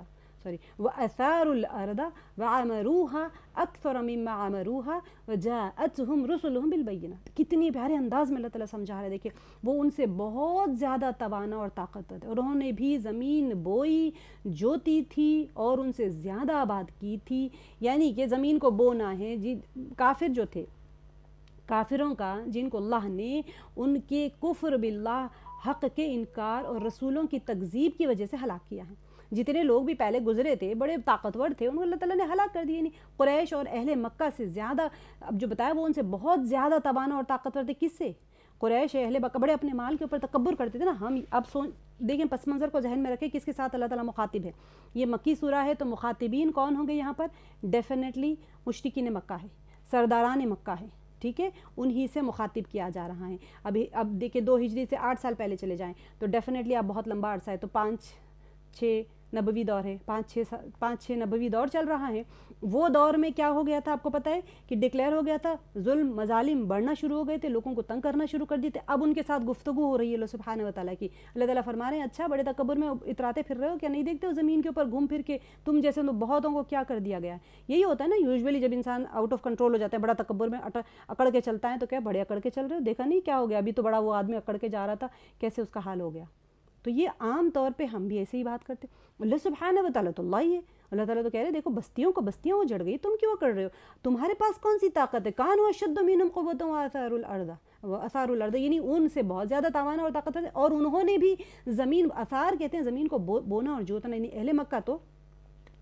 S1: وعمروها اکثر مما عمروها وجاءتهم رسلهم بالبینات۔ کتنی پیارے انداز میں اللہ تعالیٰ سمجھا رہے، دیکھیں وہ ان سے بہت زیادہ توانا اور طاقتور تھے، اور انہوں نے بھی زمین بوئی جوتی تھی اور ان سے زیادہ آباد کی تھی۔ یعنی کہ زمین کو بونا ہے جی، کافر جو تھے، کافروں کا جن کو اللہ نے ان کے کفر باللہ، حق کے انکار اور رسولوں کی تکذیب کی وجہ سے ہلاک کیا ہے۔ جتنے لوگ بھی پہلے گزرے تھے بڑے طاقتور تھے، ان کو اللہ تعالیٰ نے ہلاک کر دیا۔ قریش اور اہل مکہ سے زیادہ، اب جو بتایا وہ ان سے بہت زیادہ توانا اور طاقتور تھے۔ کس سے؟ قریش اہل مکہ بڑے اپنے مال کے اوپر تکبر کرتے تھے نا۔ ہم اب دیکھیں پس منظر کو ذہن میں رکھیں کس کے ساتھ اللہ تعالیٰ مخاطب ہے۔ یہ مکی سورہ ہے تو مخاطبین کون ہوں گے یہاں پر؟ ڈیفینیٹلی مشرکین مکہ ہے، سرداران مکہ ہے، ٹھیک ہے، انہی سے مخاطب کیا جا رہا ہے۔ اب دیکھیں 2 ہجری سے 8 سال پہلے چلے جائیں تو ڈیفینیٹلی آپ بہت لمبا عرصہ ہے، تو 5 6 نبوی دور ہے، 5-6 نبوی دور چل رہا ہے، وہ دور میں کیا ہو گیا تھا آپ کو پتہ ہے کہ ڈکلیئر ہو گیا تھا، ظلم مظالم بڑھنا شروع ہو گئے تھے، لوگوں کو تنگ کرنا شروع کر دیے تھے. اب ان کے ساتھ گفتگو ہو رہی ہے اللہ سبحانہ و تعالیٰ کی. اللہ تعالیٰ فرما رہے ہیں اچھا بڑے تکبر میں اتراتے پھر رہے ہو کیا، نہیں دیکھتے ہو زمین کے اوپر گھوم پھر کے تم جیسے بہتوں کو کیا کر دیا گیا ہے. یہی ہوتا ہے نا یوزولی جب انسان آؤٹ آف کنٹرول ہو جاتا ہے، بڑا تکبر میں اکڑ کے چلتا ہے، تو کیا بڑے اکڑ کے چل رہے ہو، دیکھا نہیں کیا ہو گیا، ابھی تو بڑا وہ آدمی اکڑ کے جا رہا تھا کیسے اس کا حال ہو گیا. تو یہ عام طور پہ ہم بھی ایسے ہی بات کرتے ہیں. اللہ سبحانہ و تعالیٰ تو اللہ ہی ہے، اللہ تعالیٰ تو کہہ رہے دیکھو بستیوں اجڑ گئی، تم کیوں کر رہے ہو، تمہارے پاس کون سی طاقت ہے. کانوا اشد منہم قوۃ واثاروا الارض، یعنی ان سے بہت زیادہ توانا اور طاقت ہے، اور انہوں نے بھی زمین، اثار کہتے ہیں زمین کو بونا اور جوتنا. یعنی اہل مکہ تو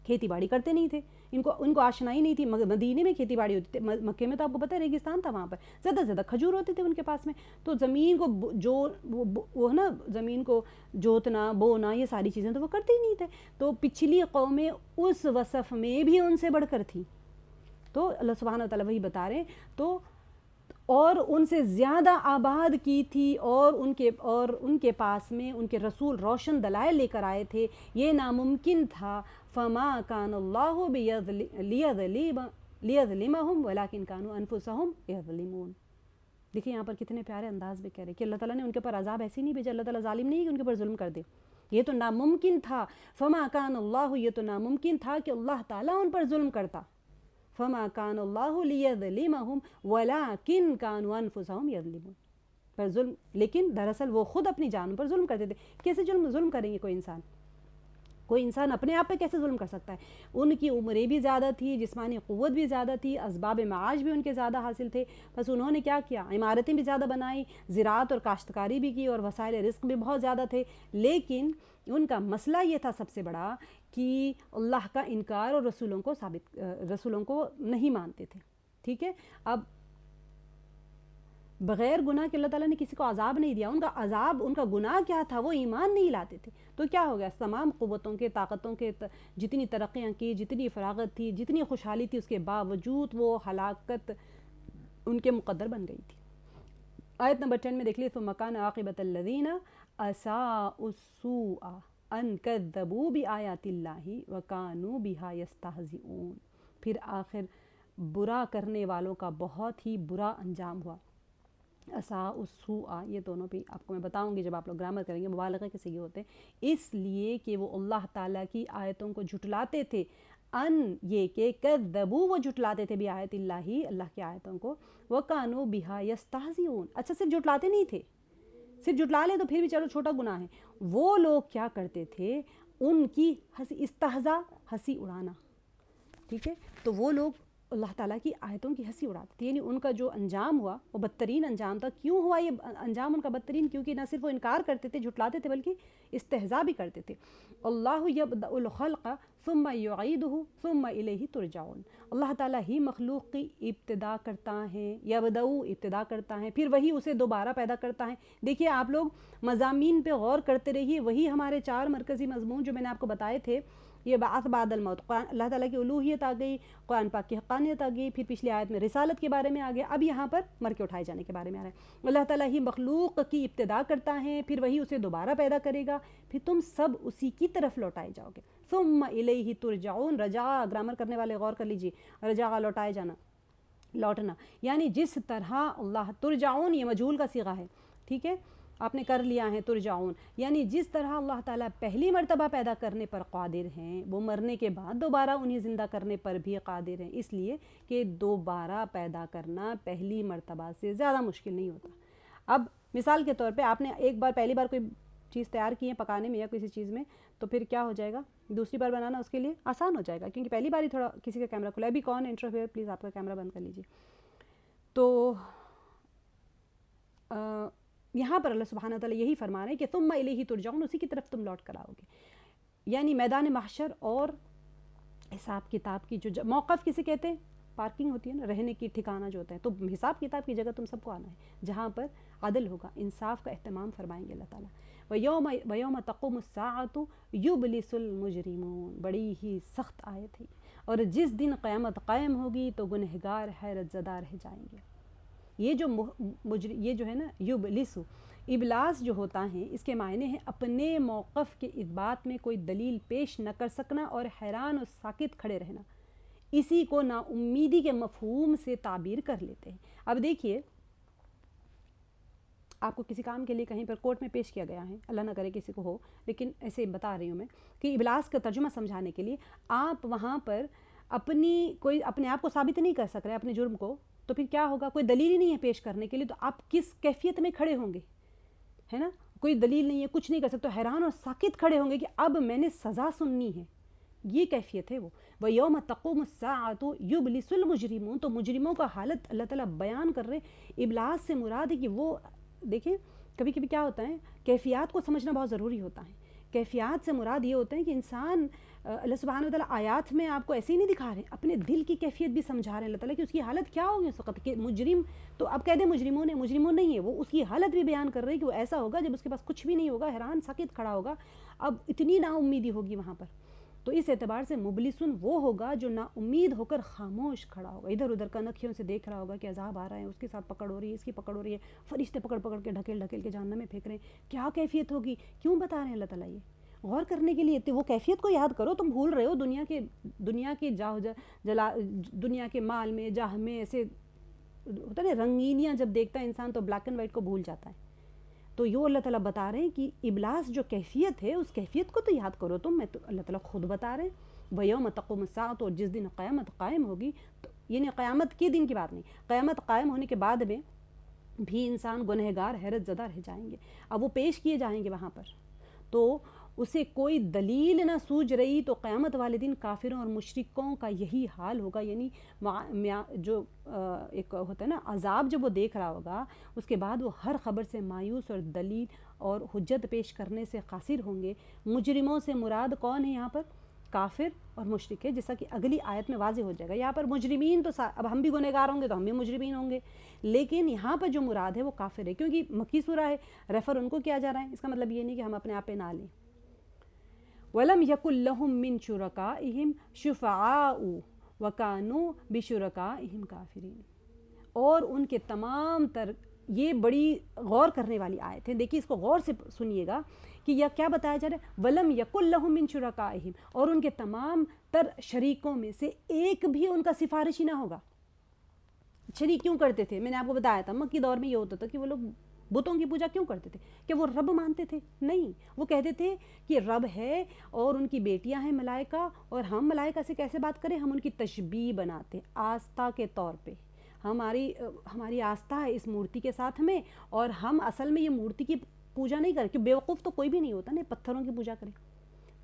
S1: کھیتی باڑی کرتے نہیں تھے، ان کو آشنائی نہیں تھی. مدینے میں کھیتی باڑی ہوتی تھی، مکے میں تو آپ کو پتہ ہے ریگستان تھا، وہاں پر زیادہ سے زیادہ کھجور ہوتے تھے ان کے پاس میں. تو زمین کو وہ نا زمین کو جوتنا بونا یہ ساری چیزیں تو وہ کرتے ہی نہیں تھے. تو پچھلی قومیں اس وصف میں بھی ان سے بڑھ کر تھیں. تو اللہ سبحانہ و تعالیٰ وہی بتا رہے ہیں. تو اور ان سے زیادہ آباد کی تھی، اور ان کے پاس میں ان کے رسول روشن دلائل لے کر آئے تھے. یہ ناممکن تھا. فما کان اللہ لیظلمہم ولکن کانوا انفسہم یظلمون. دیکھیں یہاں پر کتنے پیارے انداز میں کہہ رہے کہ اللہ تعالیٰ نے ان کے اوپر عذاب ایسے نہیں بھیجا، اللہ تعالیٰ ظالم نہیں ہے کہ ان کے اوپر ظلم کر دے. یہ تو ناممکن تھا. فما کان اللہ، یہ تو ناممکن تھا کہ اللہ تعالیٰ ان پر ظلم کرتا. فما کان اللہ لیظلمہم ولکن کانوا انفسہم یظلمون. پر ظلم، لیکن دراصل وہ خود اپنی جانوں پر ظلم کرتے تھے. کیسے ظلم کریں گے کوئی انسان اپنے آپ پہ کیسے ظلم کر سکتا ہے. ان کی عمریں بھی زیادہ تھی، جسمانی قوت بھی زیادہ تھی، اسباب معاش بھی ان کے زیادہ حاصل تھے. بس انہوں نے کیا کیا، عمارتیں بھی زیادہ بنائیں، زراعت اور کاشتکاری بھی کی، اور وسائل رزق بھی بہت زیادہ تھے. لیکن ان کا مسئلہ یہ تھا سب سے بڑا کہ اللہ کا انکار اور رسولوں کو نہیں مانتے تھے. ٹھیک ہے. اب بغیر گناہ کے اللہ تعالیٰ نے کسی کو عذاب نہیں دیا. ان کا عذاب، ان کا گناہ کیا تھا، وہ ایمان نہیں لاتے تھے. تو کیا ہو گیا، تمام قوتوں کے طاقتوں کے جتنی ترقیاں کی، جتنی فراغت تھی، جتنی خوشحالی تھی، اس کے باوجود وہ ہلاکت ان کے مقدر بن گئی تھی. آیت نمبر 10 میں دیکھ لیے ثم کان عاقبۃ الذین اساءوا السوء ان کذبوا بآیات اللہ وکانوا بہا یستہزئون. پھر آخر برا کرنے والوں کا بہت ہی برا انجام ہوا. اساء السوء، یہ دونوں بھی آپ کو میں بتاؤں گی جب آپ لوگ گرامر کریں گے، مبالغے کے صیغے ہوتے ہیں، اس لیے کہ وہ اللہ تعالیٰ کی آیتوں کو جھٹلاتے تھے. ان یہ کہ کذبوا، وہ جھٹلاتے تھے، بآیات اللہ، اللہ کی آیتوں کو، وکانوا بہا یستہزئون. اچھا صرف جھٹلاتے نہیں تھے، صرف جھٹلا لے تو پھر بھی چلو چھوٹا گناہ ہے. وہ لوگ کیا کرتے تھے، ان کی استہزاء، ہنسی اڑانا. ٹھیک ہے. تو وہ لوگ اللہ تعالیٰ کی آیتوں کی ہنسی اڑاتے تھے. یعنی ان کا جو انجام ہوا وہ بدترین انجام تھا. کیوں ہوا یہ انجام ان کا بدترین؟ کیونکہ نہ صرف وہ انکار کرتے تھے، جھٹلاتے تھے، بلکہ استہزاء بھی کرتے تھے. اللہ یبدأ الخلق ثم یعیدہ ثم الیہ ترجعون. اللہ تعالیٰ ہی مخلوق کی ابتدا کرتا ہے، ابتدا کرتا ہے، پھر وہی اسے دوبارہ پیدا کرتا ہے. دیکھیے آپ لوگ مضامین پہ غور کرتے رہیے. وہی ہمارے 4 مرکزی مضمون جو میں نے آپ کو بتائے تھے، یہ بعث بعد الموت، اللہ تعالیٰ کی الوہیت آ گئی، قرآن پاک کی حقانیت آ گئی، پھر پچھلی آیت میں رسالت کے بارے میں آ گیا، اب یہاں پر مر کے اٹھائے جانے کے بارے میں آ رہا ہے. اللہ تعالیٰ ہی مخلوق کی ابتدا کرتا ہے، پھر وہی اسے دوبارہ پیدا کرے گا، پھر تم سب اسی کی طرف لوٹائے جاؤ گے. ثم الیہ ترجعون. رجع، گرامر کرنے والے غور کر لیجیے، رجع لوٹائے جانا، لوٹنا. یعنی جس طرح اللہ، ترجعون یہ مجہول کا صیغہ ہے. ٹھیک ہے، آپ نے کر لیا ہے ترجعون. یعنی جس طرح اللہ تعالیٰ پہلی مرتبہ پیدا کرنے پر قادر ہیں، وہ مرنے کے بعد دوبارہ انہیں زندہ کرنے پر بھی قادر ہیں. اس لیے کہ دوبارہ پیدا کرنا پہلی مرتبہ سے زیادہ مشکل نہیں ہوتا. اب مثال کے طور پہ آپ نے ایک بار، پہلی بار کوئی چیز تیار کی ہے پکانے میں یا کسی چیز میں، تو پھر کیا ہو جائے گا، دوسری بار بنانا اس کے لیے آسان ہو جائے گا، کیونکہ پہلی بار ہی تھوڑا کسی کا کیمرہ کھلا ہے. ابھی کون انٹرویو، پلیز آپ کا کیمرہ بند کر لیجیے. تو یہاں پر اللہ سبحانہ تعالیٰ یہی فرما رہے ہیں کہ ثم الیہ ترجعون، اسی کی طرف تم لوٹ کر آؤ گے. یعنی میدان محشر اور حساب کتاب کی جو موقف کسے کہتے ہیں، پارکنگ ہوتی ہے نا، رہنے کی ٹھکانہ جو ہوتا ہے. تو حساب کتاب کی جگہ تم سب کو آنا ہے، جہاں پر عدل ہوگا، انصاف کا اہتمام فرمائیں گے اللہ تعالیٰ. وَيَوْمَ تَقُومُ السَّاعَةُ يُبْلِسُ الْمُجْرِمُونَ. بڑی ہی سخت آیت ہے. اور جس دن قیامت قائم ہوگی تو گنہگار حیرت زدہ رہ جائیں گے. یہ جو ہے نا یبلسو، ابلاس جو ہوتا ہے اس کے معنی ہے اپنے موقف کے اثبات میں کوئی دلیل پیش نہ کر سکنا اور حیران اور ساکت کھڑے رہنا، اسی کو نا امیدی کے مفہوم سے تعبیر کر لیتے ہیں۔ اب دیکھیے، آپ کو کسی کام کے لیے کہیں پر کورٹ میں پیش کیا گیا ہے، اللہ نہ کرے کسی کو ہو، لیکن ایسے بتا رہی ہوں میں کہ ابلاس کا ترجمہ سمجھانے کے لیے آپ وہاں پر اپنے آپ کو ثابت نہیں کر سک رہے اپنے جرم کو، تو پھر کیا ہوگا؟ کوئی دلیل ہی نہیں ہے پیش کرنے کے لیے، تو آپ کس کیفیت میں کھڑے ہوں گے؟ ہے نا، کوئی دلیل نہیں ہے، کچھ نہیں کر سکتے، حیران اور ساکت کھڑے ہوں گے کہ اب میں نے سزا سننی ہے، یہ کیفیت ہے وہ۔ وَيَوْمَ تَقُومُ السَّاعَةُ يُبْلِسُ الْمُجْرِمُونَ، تو مجرموں کا حالت اللہ تعالیٰ بیان کر رہے۔ ابلاس سے مراد ہے کہ وہ دیکھیں کبھی کبھی کیا ہوتا ہے، کیفیات کو سمجھنا بہت ضروری ہوتا ہے۔ کیفیات سے مراد یہ ہوتا ہے کہ انسان اللہ سبحانہ وتعالیٰ آیات میں آپ کو ایسے ہی نہیں دکھا رہے ہیں، اپنے دل کی کیفیت بھی سمجھا رہے ہیں اللہ تعالیٰ کہ اس کی حالت کیا ہوگی اس وقت کہ مجرم، تو اب کہہ دیں مجرموں نہیں ہے، وہ اس کی حالت بھی بیان کر رہے ہیں کہ وہ ایسا ہوگا جب اس کے پاس کچھ بھی نہیں ہوگا، حیران ساکت کھڑا ہوگا، اب اتنی نا امیدی ہوگی وہاں پر۔ تو اس اعتبار سے مبلسن وہ ہوگا جو نا امید ہو کر خاموش کھڑا ہوگا، ادھر ادھر کنکھیوں سے دیکھ رہا ہوگا کہ عذاب آ رہا ہے، اس کے ساتھ پکڑ ہو رہی ہے، اس کی پکڑ ہو رہی ہے، فرشتے پکڑ پکڑ کے ڈھکیل کے جہنم میں پھینک رہے ہیں، کیا کیفیت ہوگی؟ کیوں بتا رہے ہیں اللہ تعالیٰ یہ؟ غور کرنے کے لیے وہ کیفیت کو یاد کرو، تم بھول رہے ہو دنیا کے دنیا کے مال میں، جاہ میں، ایسے ہوتا ہے نا رنگینیاں جب دیکھتا ہے انسان تو بلیک اینڈ وائٹ کو بھول جاتا ہے۔ تو یہ اللہ تعالیٰ بتا رہے ہیں کہ ابلاس جو کیفیت ہے اس کیفیت کو تو یاد کرو تم، میں تو اللہ تعالیٰ خود بتا رہے ہیں وَيَوْمَ تَقُومُ السَّاعَةُ، اور جس دن قیامت قائم ہوگی، تو یعنی قیامت کے دن کی بات نہیں، قیامت قائم ہونے کے بعد میں بھی انسان گنہگار حیرت زدہ رہ جائیں گے، اب وہ پیش کیے جائیں گے وہاں پر، تو اسے کوئی دلیل نہ سوجھ رہی، تو قیامت والے دن کافروں اور مشرکوں کا یہی حال ہوگا، یعنی جو ایک ہوتا ہے نا عذاب جب وہ دیکھ رہا ہوگا اس کے بعد وہ ہر خبر سے مایوس اور دلیل اور حجت پیش کرنے سے قاصر ہوں گے۔ مجرموں سے مراد کون ہے یہاں پر؟ کافر اور مشرک ہے، جیسا کہ اگلی آیت میں واضح ہو جائے گا۔ یہاں پر مجرمین تو اب ہم بھی گنہگار ہوں گے تو ہم بھی مجرمین ہوں گے، لیکن یہاں پر جو مراد ہے وہ کافر ہے، کیونکہ مکی سورہ ہے، ریفر ان کو کیا جا رہا ہے، اس کا مطلب یہ نہیں کہ ہم اپنے آپ پہ نہ لیں۔ وَلَمْ يَكُنْ لَهُم مِّن شُرَكَائِهِمْ شُفَعَاءُ وَكَانُوا بِشُرَكَائِهِمْ كَافِرِينَ، اور ان کے تمام تر، یہ بڑی غور کرنے والی آیت ہے، دیکھیے اس کو غور سے سنیے گا کہ یہ کیا بتایا جا رہا ہے، وَلَمْ يَكُنْ لَهُم مِّن شُرَكَائِهِمْ، اور ان کے تمام تر شریکوں میں سے ایک بھی ان کا سفارشی نہ ہوگا۔ شریک کیوں کرتے تھے؟ میں نے آپ کو بتایا تھا مکی دور میں یہ ہوتا تھا کہ وہ لوگ بتوں کی پوجا کیوں کرتے تھے؟ کہ وہ رب مانتے تھے؟ نہیں، وہ کہتے تھے کہ رب ہے اور ان کی بیٹیاں ہیں ملائکہ، اور ہم ملائکہ سے کیسے بات کریں؟ ہم ان کی تشبیہ بناتے آستھا کے طور پہ، ہماری آستھا ہے اس مورتی کے ساتھ میں، اور ہم اصل میں یہ مورتی کی پوجا نہیں کریں، کہ بیوقوف تو کوئی بھی نہیں ہوتا نا پتھروں کی پوجا کریں،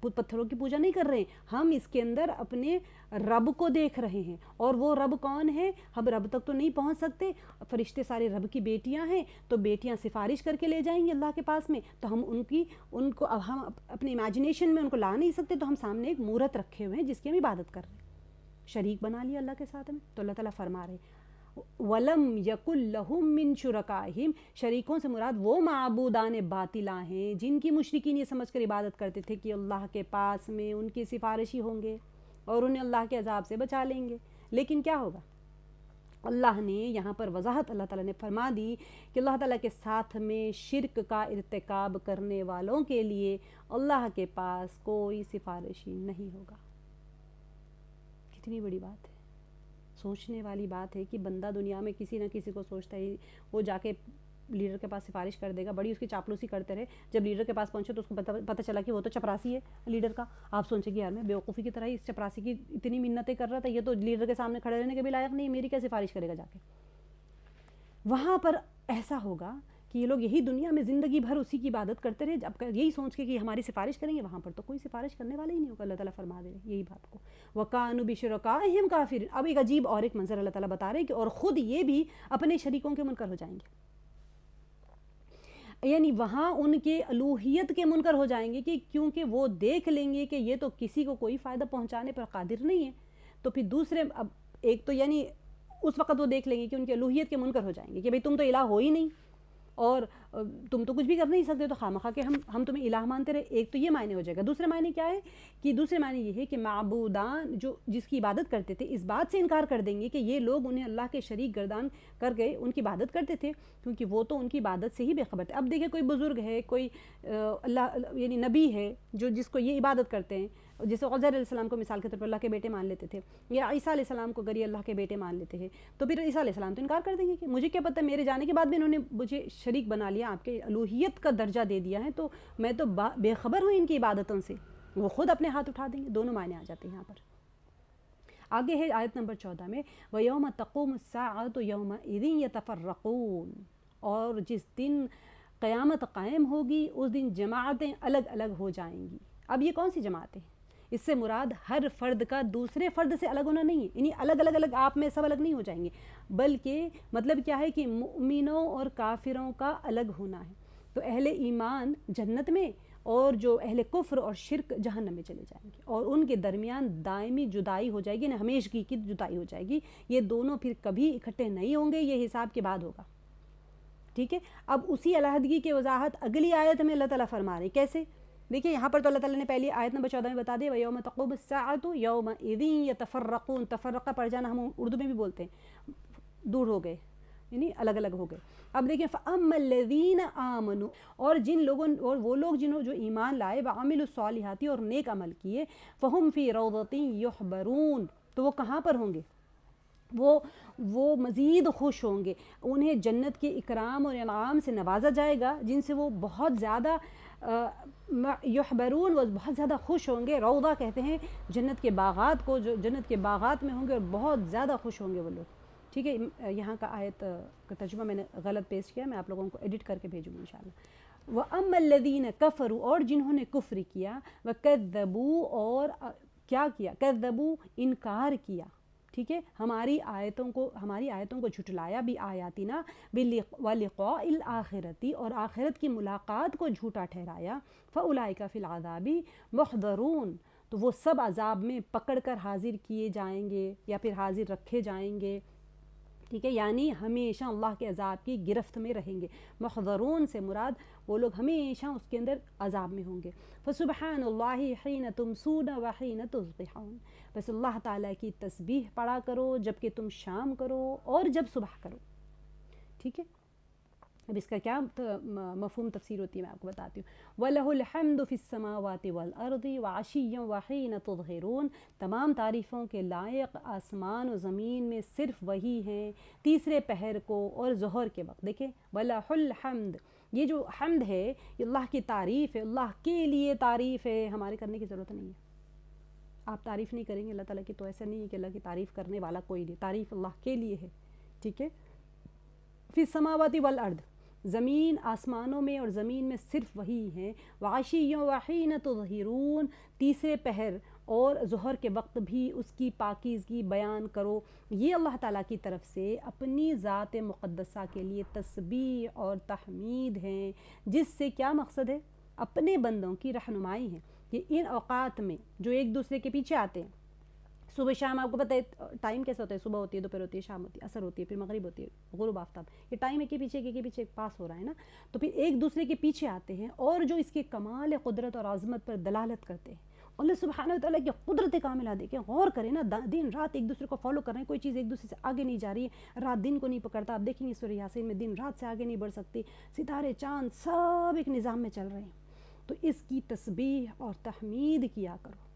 S1: پتھروں کی پوجا نہیں کر رہے ہیں ہم، اس کے اندر اپنے رب کو دیکھ رہے ہیں، اور وہ رب کون ہے؟ ہم رب تک تو نہیں پہنچ سکتے، فرشتے سارے رب کی بیٹیاں ہیں، تو بیٹیاں سفارش کر کے لے جائیں گی اللہ کے پاس میں، تو ہم ان کو اب ہم اپنے امیجنیشن میں ان کو لا نہیں سکتے، تو ہم سامنے ایک مورت رکھے ہوئے ہیں جس کی ہم عبادت کر رہے ہیں، شریک بنا لیا اللہ کے ساتھ میں۔ تو اللہ تعالیٰ فرما رہے ہیں وَلَمْ يَكُنْ لَهُم مِّن شُرَكَائِهِمْ، شریکوں سے مراد وہ معبودان باطلہ ہیں جن کی مشرکین یہ سمجھ کر عبادت کرتے تھے کہ اللہ کے پاس میں ان کی سفارشی ہوں گے اور انہیں اللہ کے عذاب سے بچا لیں گے، لیکن کیا ہوگا؟ اللہ نے یہاں پر وضاحت اللہ تعالیٰ نے فرما دی کہ اللہ تعالیٰ کے ساتھ میں شرک کا ارتکاب کرنے والوں کے لیے اللہ کے پاس کوئی سفارشی نہیں ہوگا۔ کتنی بڑی بات ہے، سوچنے والی بات ہے کہ بندہ دنیا میں کسی نہ کسی کو سوچتا ہے وہ جا کے لیڈر کے پاس سفارش کر دے گا، بڑی اس کی چاپلوسی کرتے رہے، جب لیڈر کے پاس پہنچے تو اس کو پتہ چلا کہ وہ تو چپراسی ہے لیڈر کا، آپ سوچیں کہ یار میں بیوقوفی کی طرح ہی اس چپراسی کی اتنی منتیں کر رہا تھا، یہ تو لیڈر کے سامنے کھڑے رہنے کے بھی لائق نہیں، میری کیا سفارش کرے گا جا کے۔ وہاں پر ایسا ہوگا کہ یہ لوگ یہی دنیا میں زندگی بھر اسی کی عبادت کرتے رہے، جب یہی سوچ کے کہ ہماری سفارش کریں گے، وہاں پر تو کوئی سفارش کرنے والا ہی نہیں ہوگا، اللہ تعالیٰ فرما دے رہے یہی بات کو۔ وَكَانُوا بِشُرَكَائِهِمْ كَافِرِينَ، اب ایک عجیب اور ایک منظر اللہ تعالیٰ بتا رہے ہیں کہ اور خود یہ بھی اپنے شریکوں کے منکر ہو جائیں گے، یعنی وہاں ان کے الوہیت کے منکر ہو جائیں گے، کہ کیونکہ وہ دیکھ لیں گے کہ یہ تو کسی کو کوئی فائدہ پہنچانے پر قادر نہیں ہے، تو پھر دوسرے اب ایک تو یعنی اس وقت وہ دیکھ لیں گے کہ ان کی الوہیت کے منکر ہو جائیں گے کہ بھئی تم تو الہ ہو ہی نہیں، اور تم تو کچھ بھی کر نہیں سکتے، تو خواہ کہ ہم تمہیں الہ مانتے رہے. ایک تو یہ معنی ہو جائے گا. دوسرے معنی کیا ہے کہ دوسرے معنی یہ ہے کہ معبودان جو جس کی عبادت کرتے تھے اس بات سے انکار کر دیں گے کہ یہ لوگ انہیں اللہ کے شریک گردان کر گئے ان کی عبادت کرتے تھے، کیونکہ وہ تو ان کی عبادت سے ہی بے خبر تھے. اب دیکھیں کوئی بزرگ ہے، کوئی اللہ یعنی نبی ہے جو جس کو یہ عبادت کرتے ہیں، جیسے عزیر علیہ السلام کو مثال کے طور پر اللہ کے بیٹے مان لیتے تھے، یا عیسیٰ علیہ السلام کو اگر یہ اللہ کے بیٹے مان لیتے ہیں، تو پھر عیسیٰ علیہ السلام تو انکار کر دیں گے کہ مجھے کیا پتہ، میرے جانے کے بعد بھی انہوں نے مجھے شریک بنا لیا، آپ کے الوہیت کا درجہ دے دیا ہے، تو میں تو بے خبر ہوں ان کی عبادتوں سے. وہ خود اپنے ہاتھ اٹھا دیں گے. دونوں معنی آ جاتے ہیں یہاں پر. آگے ہے آیت نمبر 14 میں وَيَوْمَ تَقُومُ السَّاعَةُ يَوْمَئِذٍ يَتَفَرَّقُونَ، اور جس دن قیامت قائم ہوگی اس دن جماعتیں الگ الگ ہو جائیں گی. اب یہ کون سی جماعتیں ہیں؟ اس سے مراد ہر فرد کا دوسرے فرد سے الگ ہونا نہیں ہے، یعنی الگ آپ میں سب الگ نہیں ہو جائیں گے، بلکہ مطلب کیا ہے کہ مؤمنوں اور کافروں کا الگ ہونا ہے. تو اہل ایمان جنت میں اور جو اہل کفر اور شرک جہنم میں چلے جائیں گے، اور ان کے درمیان دائمی جدائی ہو جائے گی، یعنی ہمیشگی کی جدائی ہو جائے گی. یہ دونوں پھر کبھی اکٹھے نہیں ہوں گے، یہ حساب کے بعد ہوگا. ٹھیک ہے. اب اسی علیحدگی کی وضاحت اگلی آیت میں اللہ تعالیٰ فرما رہے ہیں. کیسے؟ دیکھیں یہاں پر تو اللہ تعالیٰ نے پہلی آیت نمبر 14 میں بتا دیا وَيَوْمَ تَقُومُ السَّاعَةُ يَوْمَئِذٍ يَتَفَرَّقُونَ. تفرقہ پڑ جانا ہم اردو میں بھی بولتے ہیں، دور ہو گئے یعنی الگ الگ ہو گئے. اب دیکھیں فَأَمَّا الَّذِينَ آمَنُوا، اور جن لوگوں اور وہ لوگ جنہوں جو ایمان لائے، وَعَمِلُوا الصَّالِحَاتِ اور نیک عمل کیے، فَهُمْ فِي رَوْضَةٍ يُحْبَرُونَ، تو وہ کہاں پر ہوں گے؟ وہ مزید خوش ہوں گے، انہیں جنت کے اکرام اور انعام سے نوازا جائے گا جن سے وہ بہت زیادہ یحبرون، وہ بہت زیادہ خوش ہوں گے. روضہ کہتے ہیں جنت کے باغات کو، جو جنت کے باغات میں ہوں گے اور بہت زیادہ خوش ہوں گے وہ لوگ. ٹھیک ہے. یہاں کا آیت کا ترجمہ میں نے غلط پیش کیا، میں آپ لوگوں کو ایڈٹ کر کے بھیجوں گی انشاءاللہ. وَأَمَّا الَّذِينَ كَفَرُوا، اور جنہوں نے کفر کیا، وَكَذَّبُوا اور کیا کیا؟ کذبوا انکار کیا. ٹھیک ہے. ہماری آیتوں کو جھٹلایا، بھی آیاتنا وَلِقَاءِ الْآخِرَةِ اور آخرت کی ملاقات کو جھوٹا ٹھہرایا. فَأُولَئِكَ فِي الْعَذَابِ مُحْضَرُونَ، تو وہ سب عذاب میں پکڑ کر حاضر کیے جائیں گے یا پھر حاضر رکھے جائیں گے. ٹھیک ہے. یعنی ہمیشہ اللہ کے عذاب کی گرفت میں رہیں گے. محضرون سے مراد وہ لوگ ہمیشہ اس کے اندر عذاب میں ہوں گے. فسبحان اللہ حین تمسون وحین تصبحون، بس اللہ تعالیٰ کی تسبیح پڑھا کرو جب کہ تم شام کرو اور جب صبح کرو. ٹھیک ہے. اب اس کا کیا مفہوم تفسیر ہوتی ہے میں آپ کو بتاتی ہوں. وَلَهُ الْحَمْدُ فِي السَّمَاوَاتِ وَالْأَرْضِ وَعَشِيًّا وَحِينَ تُظْهِرُونَ، تمام تعریفوں کے لائق آسمان و زمین میں صرف وہی ہیں تیسرے پہر کو اور ظہر کے وقت. دیکھیں وَلَهُ الْحَمْدُ، یہ جو حمد ہے یہ اللہ کی تعریف ہے، اللہ کے لیے تعریف ہے، ہمارے کرنے کی ضرورت نہیں ہے. آپ تعریف نہیں کریں گے اللہ تعالیٰ کی تو ایسا نہیں ہے کہ اللہ کی تعریف کرنے والا کوئی نہیں، تعریف اللہ کے لیے ہے. ٹھیک ہے. فی السماوات والارض، زمین آسمانوں میں اور زمین میں صرف وہی ہیں. وعشی وحین تظہرون، تیسرے پہر اور ظہر کے وقت بھی اس کی پاکیزگی بیان کرو. یہ اللہ تعالیٰ کی طرف سے اپنی ذات مقدسہ کے لیے تسبیح اور تحمید ہیں، جس سے کیا مقصد ہے؟ اپنے بندوں کی رہنمائی ہے کہ ان اوقات میں جو ایک دوسرے کے پیچھے آتے ہیں، صبح شام آپ کو پتہ ہے ٹائم کیسا ہوتا ہے، صبح ہوتی ہے، دوپہر ہوتی ہے، شام ہوتی ہے، عصر ہوتی ہے، پھر مغرب ہوتی ہے، غروب آفتاب، یہ ٹائم ایک کے پیچھے پاس ہو رہا ہے نا. تو پھر ایک دوسرے کے پیچھے آتے ہیں اور جو اس کے کمال قدرت اور عظمت پر دلالت کرتے ہیں. اللہ سبحانہ وتعالیٰ کی قدرت کاملہ دیکھیں، غور کریں نا، دن رات ایک دوسرے کو فالو کر رہے ہیں، کوئی چیز ایک دوسرے سے آگے نہیں جا رہی ہے، رات دن کو نہیں پکڑتا. آپ دیکھیں گے سورہ یاسین میں دن رات سے آگے نہیں بڑھ سکتی، ستارے چاند سب ایک نظام میں چل رہے ہیں. تو اس کی تسبیح اور تحمید کیا کرو.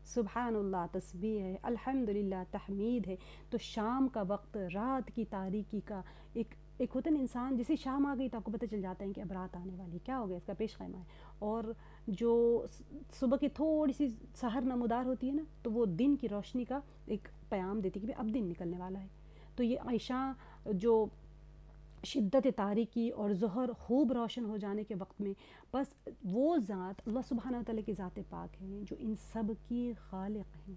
S1: سبحان اللہ تسبیح ہے، الحمدللہ تحمید ہے. تو شام کا وقت، رات کی تاریکی کا ایک ہوتا ہے نا انسان، جیسے شام آ گئی تو آپ کو پتہ چل جاتا ہے کہ اب رات آنے والی، کیا ہو گیا، اس کا پیش خیمہ ہے. اور جو صبح کی تھوڑی سی سحر نمودار ہوتی ہے نا، تو وہ دن کی روشنی کا ایک پیام دیتی ہے کہ اب دن نکلنے والا ہے. تو یہ عشاء جو شدت تاریکی اور ظہر خوب روشن ہو جانے کے وقت میں، بس وہ ذات اللہ سبحانہ وتعالیٰ کی ذات پاک ہیں جو ان سب کی خالق ہیں.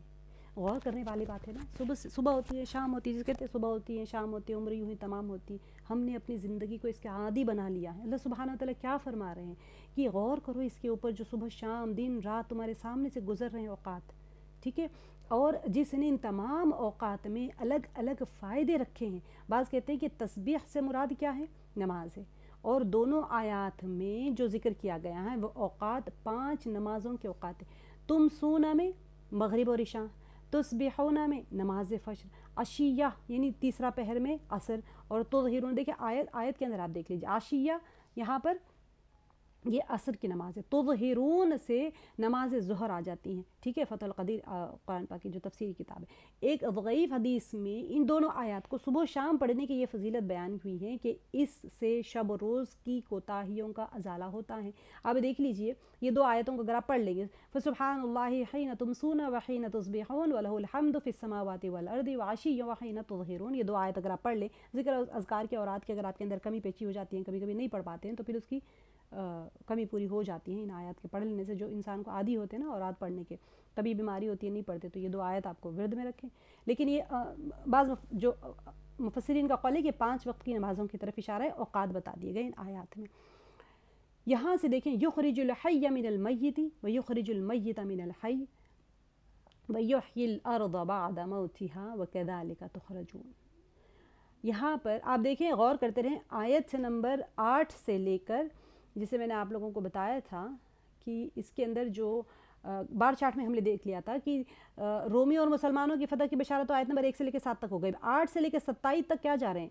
S1: غور کرنے والی بات ہے نا. صبح ہوتی ہے، شام ہوتی ہے، جس کہتے ہیں صبح ہوتی ہے، شام ہوتی ہے، عمر یوں ہی تمام ہوتی. ہم نے اپنی زندگی کو اس کے عادی بنا لیا ہے. اللہ سبحانہ وتعالیٰ کیا فرما رہے ہیں کہ غور کرو اس کے اوپر، جو صبح شام دن رات تمہارے سامنے سے گزر رہے ہیں اوقات. ٹھیک ہے. اور جس نے ان تمام اوقات میں الگ الگ فائدے رکھے ہیں. بعض کہتے ہیں کہ تسبیح سے مراد کیا ہے؟ نماز ہے. اور دونوں آیات میں جو ذکر کیا گیا ہے وہ اوقات 5 نمازوں کے اوقات ہیں۔ تم سونا میں مغرب اور عشاء، تصبحون میں نماز فجر، عشیہ یعنی تیسرا پہر میں عصر، اور تظہرون دیکھیں آیت کے اندر آپ دیکھ لیجیے عشیہ یہاں پر یہ عصر کی نماز ہے، تظہرون سے نماز ظہر آ جاتی ہیں، ٹھیک ہے۔ فتح القدیر قرآن پاک کی جو تفسیری کتاب ہے، ایک ضعیف حدیث میں ان دونوں آیات کو صبح و شام پڑھنے کی یہ فضیلت بیان ہوئی ہے کہ اس سے شب و روز کی کوتاہیوں کا ازالہ ہوتا ہے۔ آپ دیکھ لیجئے یہ دو آیتوں کو اگر آپ پڑھ لیں گے، فسبحان اللہ حین تمسون وحین تصبحون وله الحمد فی السماوات والارض وعشی وحین تظہرون، یہ دو آیت اگر آپ پڑھ لیں، ذکر اذکار کے اورات کے اگر آپ کے اندر کمی پیچی ہو جاتی ہیں، کبھی کبھی نہیں پڑھ پاتے ہیں، تو پھر اس کی کمی پوری ہو جاتی ہیں ان آیات کے پڑھ لینے سے، جو انسان کو عادی ہوتے ہیں نا اورات پڑھنے کے، کبھی بیماری ہوتی ہے نہیں پڑھتے، تو یہ دو آیت آپ کو ورد میں رکھیں۔ لیکن یہ بعض جو مفسرین کا قول ہے کہ 5 وقت کی نمازوں کی طرف اشارہ ہے، اوقات بتا دیے گئے ان آیات میں۔ یہاں سے دیکھیں یخرج الحی من المیت ویخرج المیت من الحی ویحیی الارض بعد موتها وکذالک تخرجون۔ یہاں پر آپ دیکھیں غور کرتے رہیں، آیت نمبر 8 سے لے کر، جسے میں نے آپ لوگوں کو بتایا تھا کہ اس کے اندر جو بار چارٹ میں ہم نے دیکھ لیا تھا کہ رومی اور مسلمانوں کی فتح کی بشارت تو آیت نمبر 1 سے لے کے 7 تک ہو گئی، 8 سے لے کے 27 تک کیا جا رہے ہیں،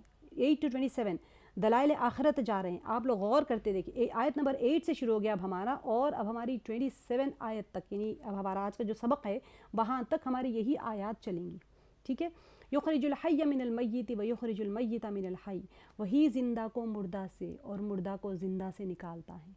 S1: 8 to 27 دلائل آخرت جا رہے ہیں۔ آپ لوگ غور کرتے دیکھیں، آیت نمبر 8 سے شروع ہو گیا اب ہمارا، اور اب ہماری 27 آیت تک، یعنی اب ہمارا آج کا جو سبق ہے وہاں تک ہماری یہی آیات چلیں گی، ٹھیک ہے۔ یخرج الحی من المیت ویخرج المیت من الحی، وہی زندہ کو مردہ سے اور مردہ کو زندہ سے نکالتا ہے،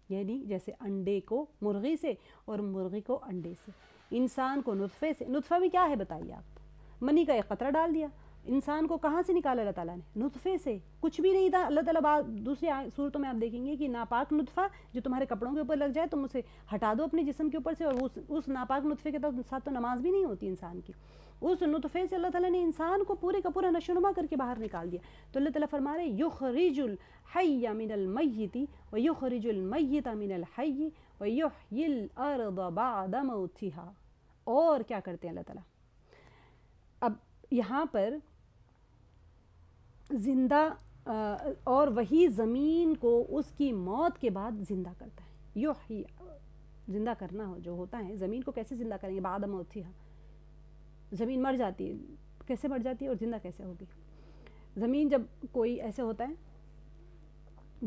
S1: یعنی جیسے انڈے کو مرغی سے اور مرغی کو انڈے سے، انسان کو نطفے سے، نطفہ بھی کیا ہے بتائیے آپ، منی کا ایک قطرہ ڈال دیا، انسان کو کہاں سے نکالا اللہ تعالیٰ نے، نطفے سے، کچھ بھی نہیں تھا۔ اللہ تعالیٰ دوسری صورتوں میں آپ دیکھیں گے کہ ناپاک نطفہ جو تمہارے کپڑوں کے اوپر لگ جائے تم اسے ہٹا دو اپنے جسم کے اوپر سے، اور اس ناپاک نطفے کے ساتھ تو نماز بھی نہیں ہوتی انسان کی، اس نطفے سے اللہ تعالیٰ نے انسان کو پورے کا پورا نشو نما کر کے باہر نکال دیا۔ تو اللہ تعالیٰ فرما رہے یخرج الحی من المیت ویخرج المیت من الحی ویحیی الارض بعد موتها، اور کیا کرتے ہیں اللہ تعالیٰ، اب یہاں پر زندہ اور وہی زمین کو اس کی موت کے بعد زندہ کرتا ہے، یحیی زندہ کرنا جو ہوتا ہے، زمین کو کیسے زندہ کریں گے، بعد موتها، زمین مر جاتی ہے، کیسے مر جاتی ہے اور زندہ کیسے ہوگی؟ زمین جب کوئی ایسے ہوتا ہے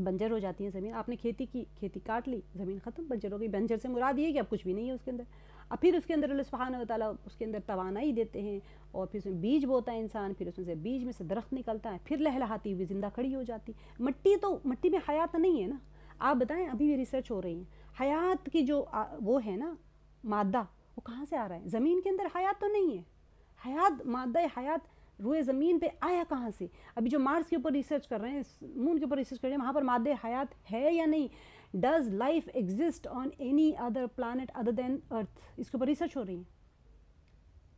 S1: بنجر ہو جاتی ہے زمین، آپ نے کھیتی کی، کھیتی کاٹ لی، زمین ختم، بنجر ہو گئی، بنجر سے مراد یہ ہے کہ اب کچھ بھی نہیں ہے اس کے اندر، اب پھر اس کے اندر اللہ سبحانہ و تعالیٰ اس کے اندر توانائی دیتے ہیں، اور پھر اس میں بیج بوتا ہے انسان، پھر اس میں سے بیج میں سے درخت نکلتا ہے، پھر لہلہاتی ہوئی زندہ کھڑی ہو جاتی۔ مٹی میں حیات نہیں ہے نا، آپ بتائیں، ابھی بھی ریسرچ ہو رہی ہیں، حیات کی جو وہ ہے نا مادہ، وہ کہاں سے آ رہا ہے؟ زمین کے اندر حیات تو نہیں ہے، حیات، مادہ حیات روئے زمین پہ آیا کہاں سے؟ ابھی جو مارس کے اوپر ریسرچ کر رہے ہیں، مون کے اوپر ریسرچ کر رہے ہیں، وہاں پر مادہ حیات ہے یا نہیں، does life exist on any other planet other than earth, اس کے اوپر ریسرچ ہو رہی ہے۔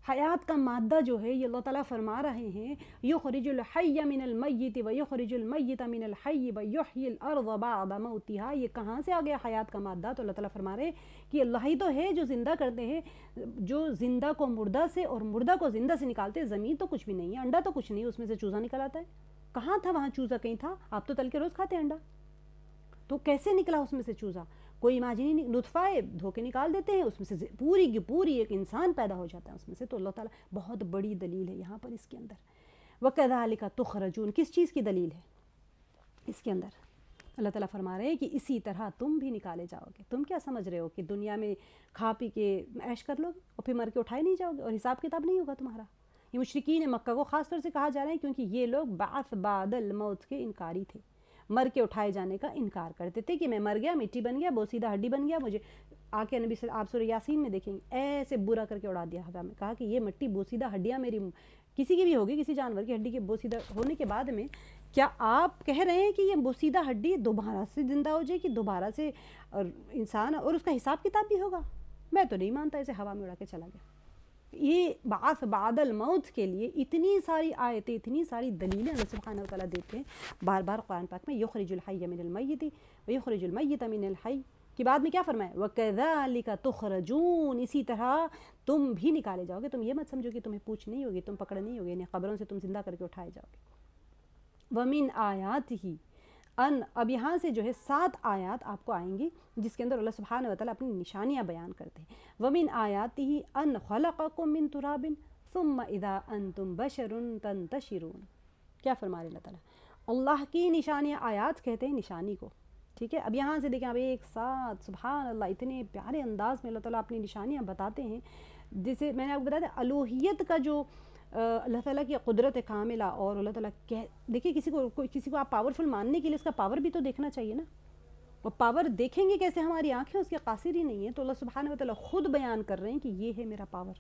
S1: حیات کا مادہ جو ہے یہ اللہ تعالیٰ فرما رہے ہیں یخرج الحی من المیت ویخرج المیت من الحی ویحیی الارض بعد موتها، یہ کہاں سے آ گیا حیات کا مادہ؟ تو اللہ تعالیٰ فرما رہے ہیں کہ اللہ ہی تو ہے جو زندہ کرتے ہیں، جو زندہ کو مردہ سے اور مردہ کو زندہ سے نکالتے ہیں۔ زمین تو کچھ بھی نہیں ہے، انڈا تو کچھ نہیں ہے، اس میں سے چوزا نکل آتا ہے، کہاں تھا وہاں چوزا؟ کہیں تھا؟ آپ تو تل کے روز کھاتے ہیں انڈا، تو کیسے نکلا اس میں سے چوزا؟ کوئی امیجنی نطفہ ہے، دھو کے نکال دیتے ہیں، اس میں سے پوری کی پوری ایک انسان پیدا ہو جاتا ہے اس میں سے۔ تو اللہ تعالیٰ بہت بڑی دلیل ہے یہاں پر اس کے اندر، وَكَذَلِكَ تُخْرَجُونَ، کس چیز کی دلیل ہے اس کے اندر؟ اللہ تعالیٰ فرما رہے ہیں کہ اسی طرح تم بھی نکالے جاؤ گے۔ تم کیا سمجھ رہے ہو کہ دنیا میں کھا پی کے عیش کر لو گے اور پھر مر کے اٹھائے نہیں جاؤ گے اور حساب کتاب نہیں ہوگا تمہارا؟ یہ مشرکین مکہ کو خاص طور سے کہا جا رہا ہے کیونکہ یہ لوگ بعث بعد الموت کے انکاری تھے، مر کے اٹھائے جانے کا انکار کرتے تھے کہ میں مر گیا، مٹی بن گیا، بوسیدہ ہڈی بن گیا، مجھے آ کے نبی آپ سورہ یاسین میں دیکھیں گے ایسے برا کر کے اڑا دیا ہوا میں، کہا کہ یہ مٹی بوسیدہ ہڈیاں میری کسی کی بھی ہوگی، کسی جانور کی ہڈی کے بوسیدہ ہونے کے بعد میں کیا آپ کہہ رہے ہیں کہ یہ بوسیدہ ہڈی دوبارہ سے زندہ ہو جائے گی، دوبارہ سے انسان، اور اس کا حساب کتاب بھی ہوگا؟ میں تو نہیں مانتا، اسے ہوا میں اڑا کے چلا گیا۔ یہ بعث بعد الموت کے لیے اتنی ساری آیتیں، اتنی ساری دلیلیں اللہ سبحانہ و تعالیٰ دیتے ہیں بار بار قرآن پاک میں، یخرج الحی من المیت ویخرج المیت من الحی کے بعد میں کیا فرمایا؟ وَكَذَلِكَ تُخْرَجُونَ، اسی طرح تم بھی نکالے جاؤ گے۔ تم یہ مت سمجھو کہ تمہیں پوچھ نہیں ہوگی، تم پکڑ نہیں ہوگے، یعنی قبروں سے تم زندہ کر کے اٹھائے جاؤ گے۔ وَمِنْ آیَاتِهِ، ان، اب یہاں سے جو ہے 7 آیات آپ کو آئیں گی جس کے اندر اللہ سبحانہ و تعالیٰ اپنی نشانیاں بیان کرتے ہیں. ومن آیاتہ ان خلقکم من تراب ثم اذا انتم بشر تنتشرون. کیا فرما رہے اللہ تعالیٰ؟ اللہ کی نشانیاں، آیات کہتے ہیں نشانی کو. ٹھیک ہے، اب یہاں سے دیکھیں، اب ایک ساتھ سبحان اللہ اتنے پیارے انداز میں اللہ تعالیٰ اپنی نشانیاں بتاتے ہیں. جسے میں نے آپ کو بتایا تھا الوہیت کا جو اللہ تعالیٰ کی قدرت کاملہ، اور اللہ تعالیٰ دیکھیں کسی کو آپ پاورفل ماننے کے لیے اس کا پاور بھی تو دیکھنا چاہیے نا. وہ پاور دیکھیں گے کیسے؟ ہماری آنکھیں اس کے قاصر ہی نہیں ہیں. تو اللہ سبحانہ و تعالیٰ خود بیان کر رہے ہیں کہ یہ ہے میرا پاور.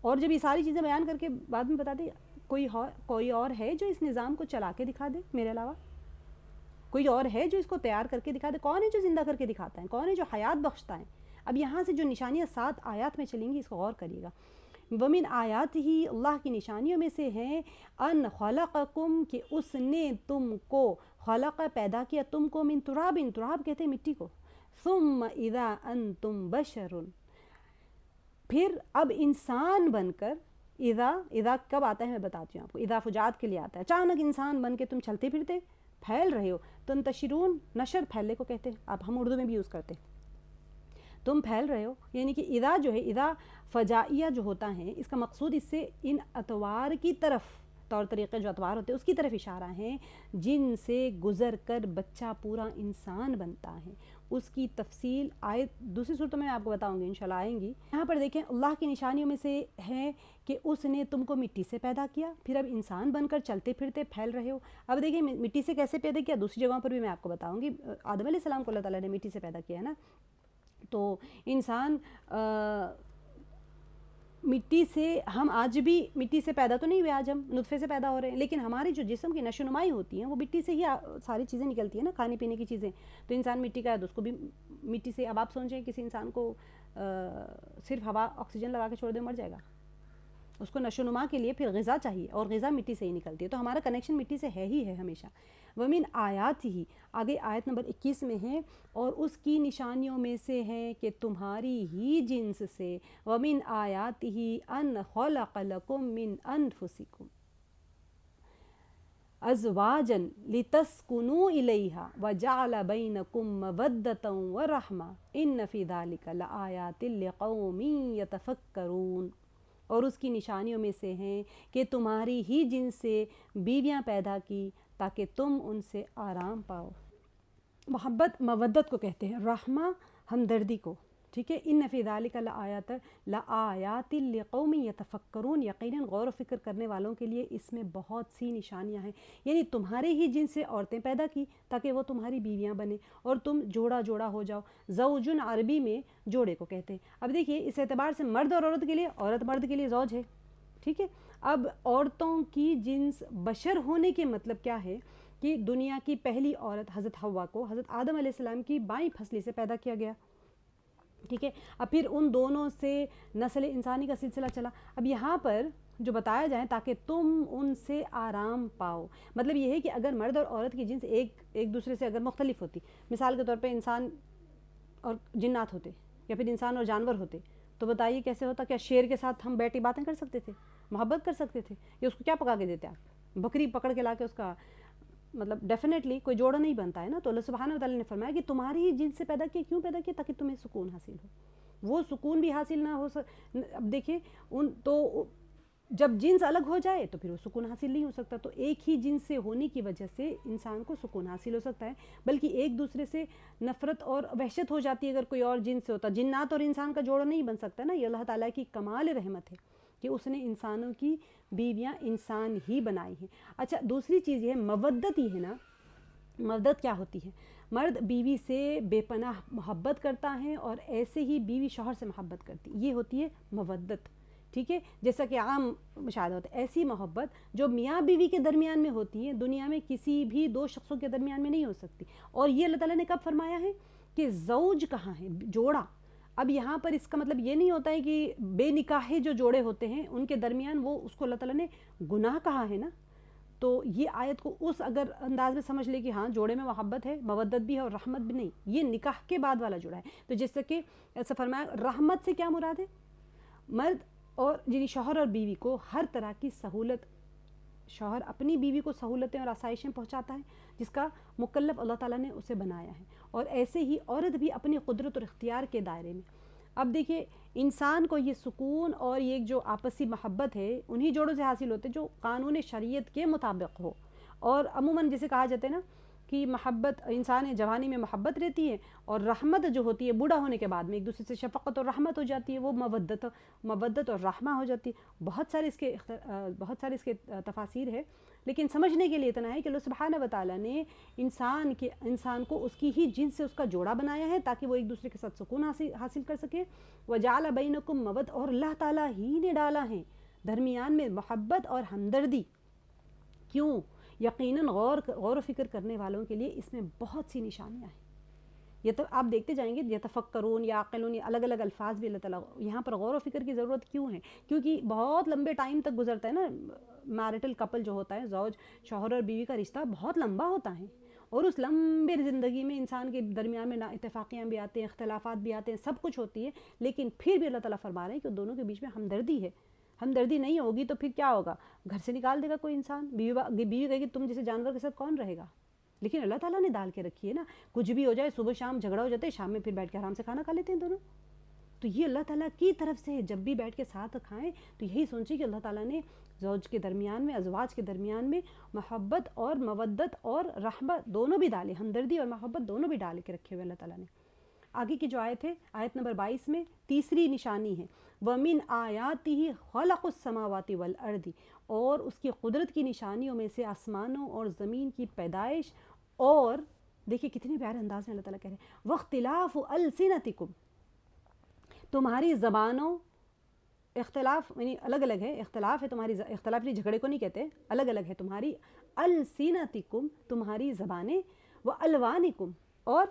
S1: اور جب یہ ساری چیزیں بیان کر کے بعد میں بتاتے کوئی اور ہے جو اس نظام کو چلا کے دکھا دے میرے علاوہ؟ کوئی اور ہے جو اس کو تیار کر کے دکھا دے؟ کون ہے جو زندہ کر کے دکھاتا ہے؟ کون ہے جو حیات بخشتا ہے؟ اب یہاں سے جو نشانیاں 7 آیات میں چلیں گی اس کو غور کریے گا. ومن آیات ہی، اللہ کی نشانیوں میں سے ہیں ان خلقکم، کہ اس نے تم کو، خلق پیدا کیا تم کو، من تراب، تراب کہتے ہیں مٹی کو، ثم اذا انتم بشر، پھر اب انسان بن کر، اذا کب آتا ہے میں بتاتی ہوں آپ کو، اذا فجاعت کے لیے آتا ہے. اچانک انسان بن کے تم چلتے پھرتے پھیل رہے ہو. تنتشرون، نشر پھیلنے کو کہتے ہیں، آپ ہم اردو میں بھی یوز کرتے ہیں. تم پھیل رہے ہو، یعنی کہ اذا جو ہے، اذا فجائیہ جو ہوتا ہے، اس کا مقصود اس سے ان اطوار کی طرف، طور طریقے جو اطوار ہوتے ہیں اس کی طرف اشارہ ہے جن سے گزر کر بچہ پورا انسان بنتا ہے. اس کی تفصیل آیت دوسری صورتوں میں آپ کو بتاؤں گی انشاءاللہ آئیں گی. یہاں پر دیکھیں اللہ کی نشانیوں میں سے ہے کہ اس نے تم کو مٹی سے پیدا کیا، پھر اب انسان بن کر چلتے پھرتے پھیل رہے ہو. اب دیکھیں مٹی سے کیسے پیدا کیا، دوسری جگہوں پر بھی میں آپ کو بتاؤں گی. آدم علیہ السلام کو اللہ تعالیٰ نے مٹی سے پیدا کیا ہے نا. تو انسان مٹی سے، ہم آج بھی مٹی سے پیدا تو نہیں ہوئے، آج ہم نطفے سے پیدا ہو رہے ہیں، لیکن ہماری جو جسم کی نشو نمائی ہوتی ہیں وہ مٹی سے ہی ساری چیزیں نکلتی ہیں نا، کھانے پینے کی چیزیں. تو انسان مٹی کا ہے تو اس کو بھی مٹی سے. اب آپ سوچیں کسی انسان کو صرف ہوا آکسیجن لگا کے چھوڑ دے، مر جائے گا. اس کو نشو نما کے لیے پھر غذا چاہیے، اور غذا مٹی سے ہی نکلتی ہے. تو ہمارا کنیکشن مٹی سے ہے ہی ہے ہمیشہ. ومن آیات ہی، آگے آیت نمبر 21 میں ہے، اور اس کی نشانیوں میں سے ہے کہ تمہاری ہی جنس سے، ومن آیات ہی ان خلق لکم من انفسکم ازواجا لتسکنوا الیہا وجعل بینکم مودۃ ورحمہ ان فی ذلک لآیات لقوم یتفکرون. اور اس کی نشانیوں میں سے ہیں کہ تمہاری ہی جنس سے بیویاں پیدا کی تاکہ تم ان سے آرام پاؤ. محبت مودت کو کہتے ہیں، رحمہ ہمدردی کو. ٹھیک ہے، ان فی ذلک لآیات لقوم یتفکرون، یقیناً غور و فکر کرنے والوں کے لیے اس میں بہت سی نشانیاں ہیں. یعنی تمہارے ہی جنس سے عورتیں پیدا کی تاکہ وہ تمہاری بیویاں بنیں اور تم جوڑا جوڑا ہو جاؤ. زوجن عربی میں جوڑے کو کہتے ہیں. اب دیکھیے اس اعتبار سے مرد اور عورت کے لیے، عورت مرد کے لیے زوج ہے. ٹھیک ہے، اب عورتوں کی جنس بشر ہونے کے مطلب کیا ہے کہ دنیا کی پہلی عورت حضرت حوا کو حضرت آدم علیہ السلام کی بائیں پھسلی سے پیدا کیا گیا. ٹھیک ہے، اب پھر ان دونوں سے نسل انسانی کا سلسلہ چلا. اب یہاں پر جو بتایا جائے تاکہ تم ان سے آرام پاؤ، مطلب یہ ہے کہ اگر مرد اور عورت کی جنس ایک دوسرے سے اگر مختلف ہوتی، مثال کے طور پہ انسان اور جنات ہوتے یا پھر انسان اور جانور ہوتے، تو بتائیے کیسے ہوتا؟ کیا شیر کے ساتھ ہم بیٹھی باتیں کر سکتے تھے، محبت کر سکتے تھے؟ یا اس کو کیا پکا کے دیتے آپ؟ بکری پکڑ کے لا کے اس کا، مطلب ڈیفینیٹلی کوئی جوڑا نہیں بنتا ہے نا. تو اللہ سبحانہ و تعالیٰ نے فرمایا کہ تمہاری ہی جنس سے پیدا کیا. کیوں پیدا کیا؟ تاکہ تمہیں سکون حاصل ہو. وہ سکون بھی حاصل نہ ہو اب دیکھیں تو جب جنس الگ ہو جائے تو پھر وہ سکون حاصل نہیں ہو سکتا. تو ایک ہی جنس سے ہونے کی وجہ سے انسان کو سکون حاصل ہو سکتا ہے، بلکہ ایک دوسرے سے نفرت اور وحشت ہو جاتی ہے اگر کوئی اور جنس سے ہوتا. جنات اور انسان کا جوڑا نہیں بن سکتا نا. یہ اللہ تعالیٰ کی کمال رحمت ہے کہ اس نے انسانوں کی بیویاں انسان ہی بنائی ہیں. اچھا، دوسری چیز یہ ہے مودت ہی ہے نا. مودت کیا ہوتی ہے؟ مرد بیوی سے بے پناہ محبت کرتا ہے اور ایسے ہی بیوی شوہر سے محبت کرتی، یہ ہوتی ہے مودت. ٹھیک ہے، جیسا کہ عام مشاہدہ ہوتا ہے. ایسی محبت جو میاں بیوی کے درمیان میں ہوتی ہے دنیا میں کسی بھی دو شخصوں کے درمیان میں نہیں ہو سکتی. اور یہ اللہ تعالیٰ نے کب فرمایا ہے کہ زوج کہاں ہے؟ جوڑا. اب یہاں پر اس کا مطلب یہ نہیں ہوتا ہے کہ بے نکاح جو جوڑے ہوتے ہیں ان کے درمیان وہ اس کو اللہ تعالیٰ نے گناہ کہا ہے نا. تو یہ آیت کو اس اگر انداز میں سمجھ لے کہ ہاں جوڑے میں محبت ہے، مودت بھی ہے اور رحمت بھی، نہیں، یہ نکاح کے بعد والا جوڑا ہے. تو جیسے کہ ایسا فرمایا، رحمت سے کیا مراد ہے؟ مرد اور یعنی شوہر اور بیوی کو ہر طرح کی سہولت شوہر اپنی بیوی کو سہولتیں اور آسائشیں پہنچاتا ہے جس کا مکلف اللہ تعالیٰ نے اسے بنایا ہے، اور ایسے ہی عورت بھی اپنی قدرت اور اختیار کے دائرے میں۔ اب دیکھیے انسان کو یہ سکون اور یہ جو آپسی محبت ہے انہی جوڑوں سے حاصل ہوتے جو قانون شریعت کے مطابق ہو، اور عموماً جسے کہا جاتا ہے نا کہ محبت، انسان جوانی میں محبت رہتی ہے، اور رحمت جو ہوتی ہے بوڑھا ہونے کے بعد میں ایک دوسرے سے شفقت اور رحمت ہو جاتی ہے، وہ مودت اور رحمہ ہو جاتی ہے۔ بہت سارے اس کے تفاسیر ہے، لیکن سمجھنے کے لیے اتنا ہے کہ اللہ سبحانہ و تعالیٰ نے انسان کو اس کی ہی جنس سے اس کا جوڑا بنایا ہے تاکہ وہ ایک دوسرے کے ساتھ سکون حاصل کر سکے۔ وَجَعَلَ بَيْنَكُمْ مَوَدَّةً، اور اللہ تعالیٰ ہی نے ڈالا ہے درمیان میں محبت اور ہمدردی۔ کیوں؟ یقیناً غور و فکر کرنے والوں کے لیے اس میں بہت سی نشانیاں ہیں۔ یہ تو آپ دیکھتے جائیں گے، یتفکرون یا عاقلون، اللہ الفاظ بھی اللہ تعالیٰ یہاں پر غور و فکر کی ضرورت کیوں ہے؟ کیونکہ بہت لمبے ٹائم تک گزرتا ہے نا، میرٹل کپل جو ہوتا ہے، زوج شوہر اور بیوی کا رشتہ بہت لمبا ہوتا ہے، اور اس لمبے زندگی میں انسان کے درمیان میں نا اتفاقیاں بھی آتے ہیں، اختلافات بھی آتے ہیں، سب کچھ ہوتی ہے، لیکن پھر بھی اللہ تعالیٰ فرما رہے ہیں کہ دونوں کے بیچ میں ہمدردی ہے۔ ہمدردی نہیں ہوگی تو پھر کیا ہوگا؟ گھر سے نکال دے گا کوئی انسان، بیوی کہے گی تم جیسے جانور کے ساتھ کون رہے گا؟ لیکن اللہ تعالیٰ نے ڈال کے رکھی ہے نا، کچھ بھی ہو جائے صبح شام جھگڑا ہو جاتا ہے، شام میں پھر بیٹھ کے آرام سے کھانا کھا لیتے ہیں دونوں۔ تو یہ اللہ تعالیٰ کی طرف سے ہے، جب بھی بیٹھ کے ساتھ کھائیں تو یہی سوچیں کہ اللہ تعالیٰ نے زوج کے درمیان میں، ازواج کے درمیان میں محبت اور مودت اور رحمت دونوں بھی ڈالے، ہمدردی اور محبت دونوں بھی ڈال کے رکھے ہوئے اللہ تعالیٰ نے۔ آگے کی جو آیت ہے، آیت نمبر 22 میں تیسری نشانی ہے وَمِنْ آیَاتِهِ خَلَقُ السَّمَاوَاتِ وَالْأَرْضِ، اور اس کی قدرت کی نشانیوں میں سے آسمانوں اور زمین کی پیدائش، اور دیکھیں کتنے پیارے انداز میں اللہ تعالیٰ کہہ رہے ہیں وَاخْتِلَافُ أَلْسِنَتِكُمْ، تمہاری زبانوں، اختلاف یعنی الگ الگ ہے، اختلاف ہے تمہاری، اختلاف نہیں جھگڑے کو نہیں کہتے، الگ الگ ہے تمہاری، السنتکم تمہاری زبانیں، والوانکم اور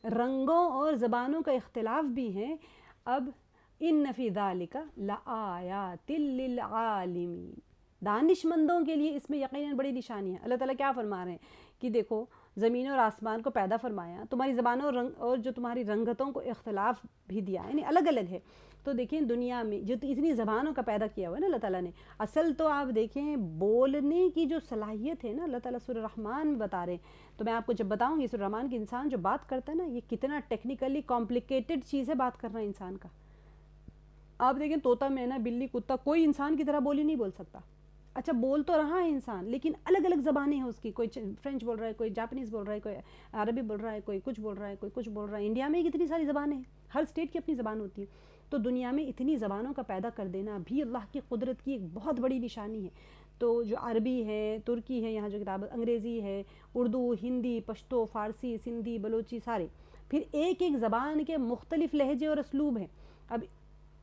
S1: رنگوں اور زبانوں کا اختلاف بھی ہے۔ اب ان فی ذالک لآیات للعالمین، دانش مندوں کے لیے اس میں یقیناً بڑی نشانی ہے۔ اللہ تعالیٰ کیا فرما رہے ہیں کہ دیکھو زمین اور آسمان کو پیدا فرمایا، تمہاری زبانوں اور جو تمہاری رنگتوں کو اختلاف بھی دیا، یعنی الگ الگ ہے۔ تو دیکھیں دنیا میں جو اتنی زبانوں کا پیدا کیا ہوا ہے نا اللہ تعالیٰ نے، اصل تو آپ دیکھیں بولنے کی جو صلاحیت ہے نا، اللہ تعالیٰ سورہ رحمان میں بتا رہے ہیں، تو میں آپ کو جب بتاؤں گی سورہ رحمان کے انسان جو بات کرتا ہے نا، یہ کتنا ٹیکنیکلی کمپلیکیٹڈ چیز ہے بات کرنا انسان کا۔ آپ دیکھیں طوطا، مینا، بلی، کتا، کوئی انسان کی طرح بولی نہیں بول سکتا۔ اچھا بول تو رہا ہے انسان، لیکن الگ الگ زبانیں ہیں اس کی، کوئی فرینچ بول رہا ہے، کوئی جاپنیز بول رہا ہے، کوئی عربی بول رہا ہے، کوئی کچھ بول رہا ہے، کوئی کچھ بول رہا ہے۔ انڈیا میں کتنی ساری زبانیں ہیں، ہر اسٹیٹ کی اپنی زبان ہوتی ہے۔ تو دنیا میں اتنی زبانوں کا پیدا کر دینا بھی اللہ کی قدرت کی ایک بہت بڑی نشانی ہے۔ تو جو عربی ہے، ترکی ہے، یہاں جو کتاب انگریزی ہے، اردو، ہندی، پشتو، فارسی، سندھی، بلوچی، سارے، پھر ایک ایک زبان کے مختلف لہجے اور اسلوب ہیں۔ اب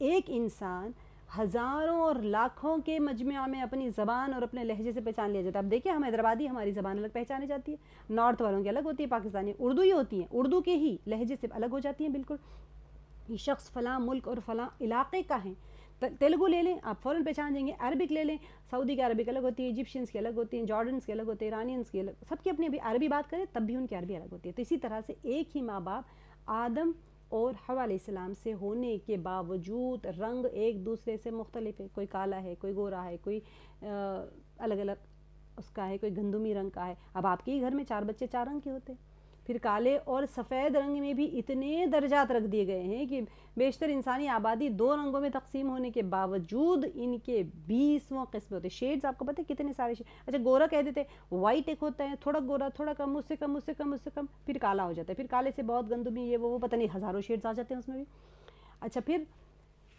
S1: ایک انسان ہزاروں اور لاکھوں کے مجمع میں اپنی زبان اور اپنے لہجے سے پہچان لیا جاتا ہے۔ اب دیکھیں ہم حیدرآبادی، ہماری زبان الگ پہچانی جاتی ہے، نارتھ والوں کی الگ ہوتی ہے، پاکستانی اردو ہی ہوتی ہیں، اردو کے ہی لہجے سے الگ ہو جاتی ہیں بالکل۔ یہ شخص فلاں ملک اور فلاں علاقے کا ہے، تیلگو لے لیں آپ فوراً پہچان دیں گے، عربک لے لیں، سعودی کی عربک الگ ہوتی ہے، ایجپشنس کی الگ ہوتی ہیں، جارڈنس کی الگ ہوتی ہے، ایرانینس کی الگ، سب کی اپنی ابھی عربی بات کریں تب بھی ان کی عربی الگ ہوتی ہے۔ تو اسی طرح سے ایک ہی ماں باپ آدم اور حوا علیہ السلام سے ہونے کے باوجود رنگ ایک دوسرے سے مختلف ہے، کوئی کالا ہے، کوئی گورا ہے، کوئی الگ الگ اس کا ہے، کوئی گندمی رنگ کا ہے۔ اب آپ کے ہی گھر میں 4 بچے 4 رنگ کے ہوتے ہیں۔ پھر کالے اور سفید رنگ میں بھی اتنے درجات رکھ دیے گئے ہیں کہ بیشتر انسانی آبادی 2 رنگوں میں تقسیم ہونے کے باوجود ان کے 20 قسم ہوتے ہیں۔ شیڈز آپ کو پتہ ہے کتنے سارے شیڈ، اچھا گورا کہہ دیتے ہیں، وائٹ ایک ہوتا ہے، تھوڑا گورا، تھوڑا کم، اس سے کم، اس سے کم، اس سے کم، پھر کالا ہو جاتا ہے، پھر کالے سے بہت گندمی، یہ وہ پتہ نہیں ہزاروں شیڈز آ جاتے ہیں اس میں بھی۔ اچھا پھر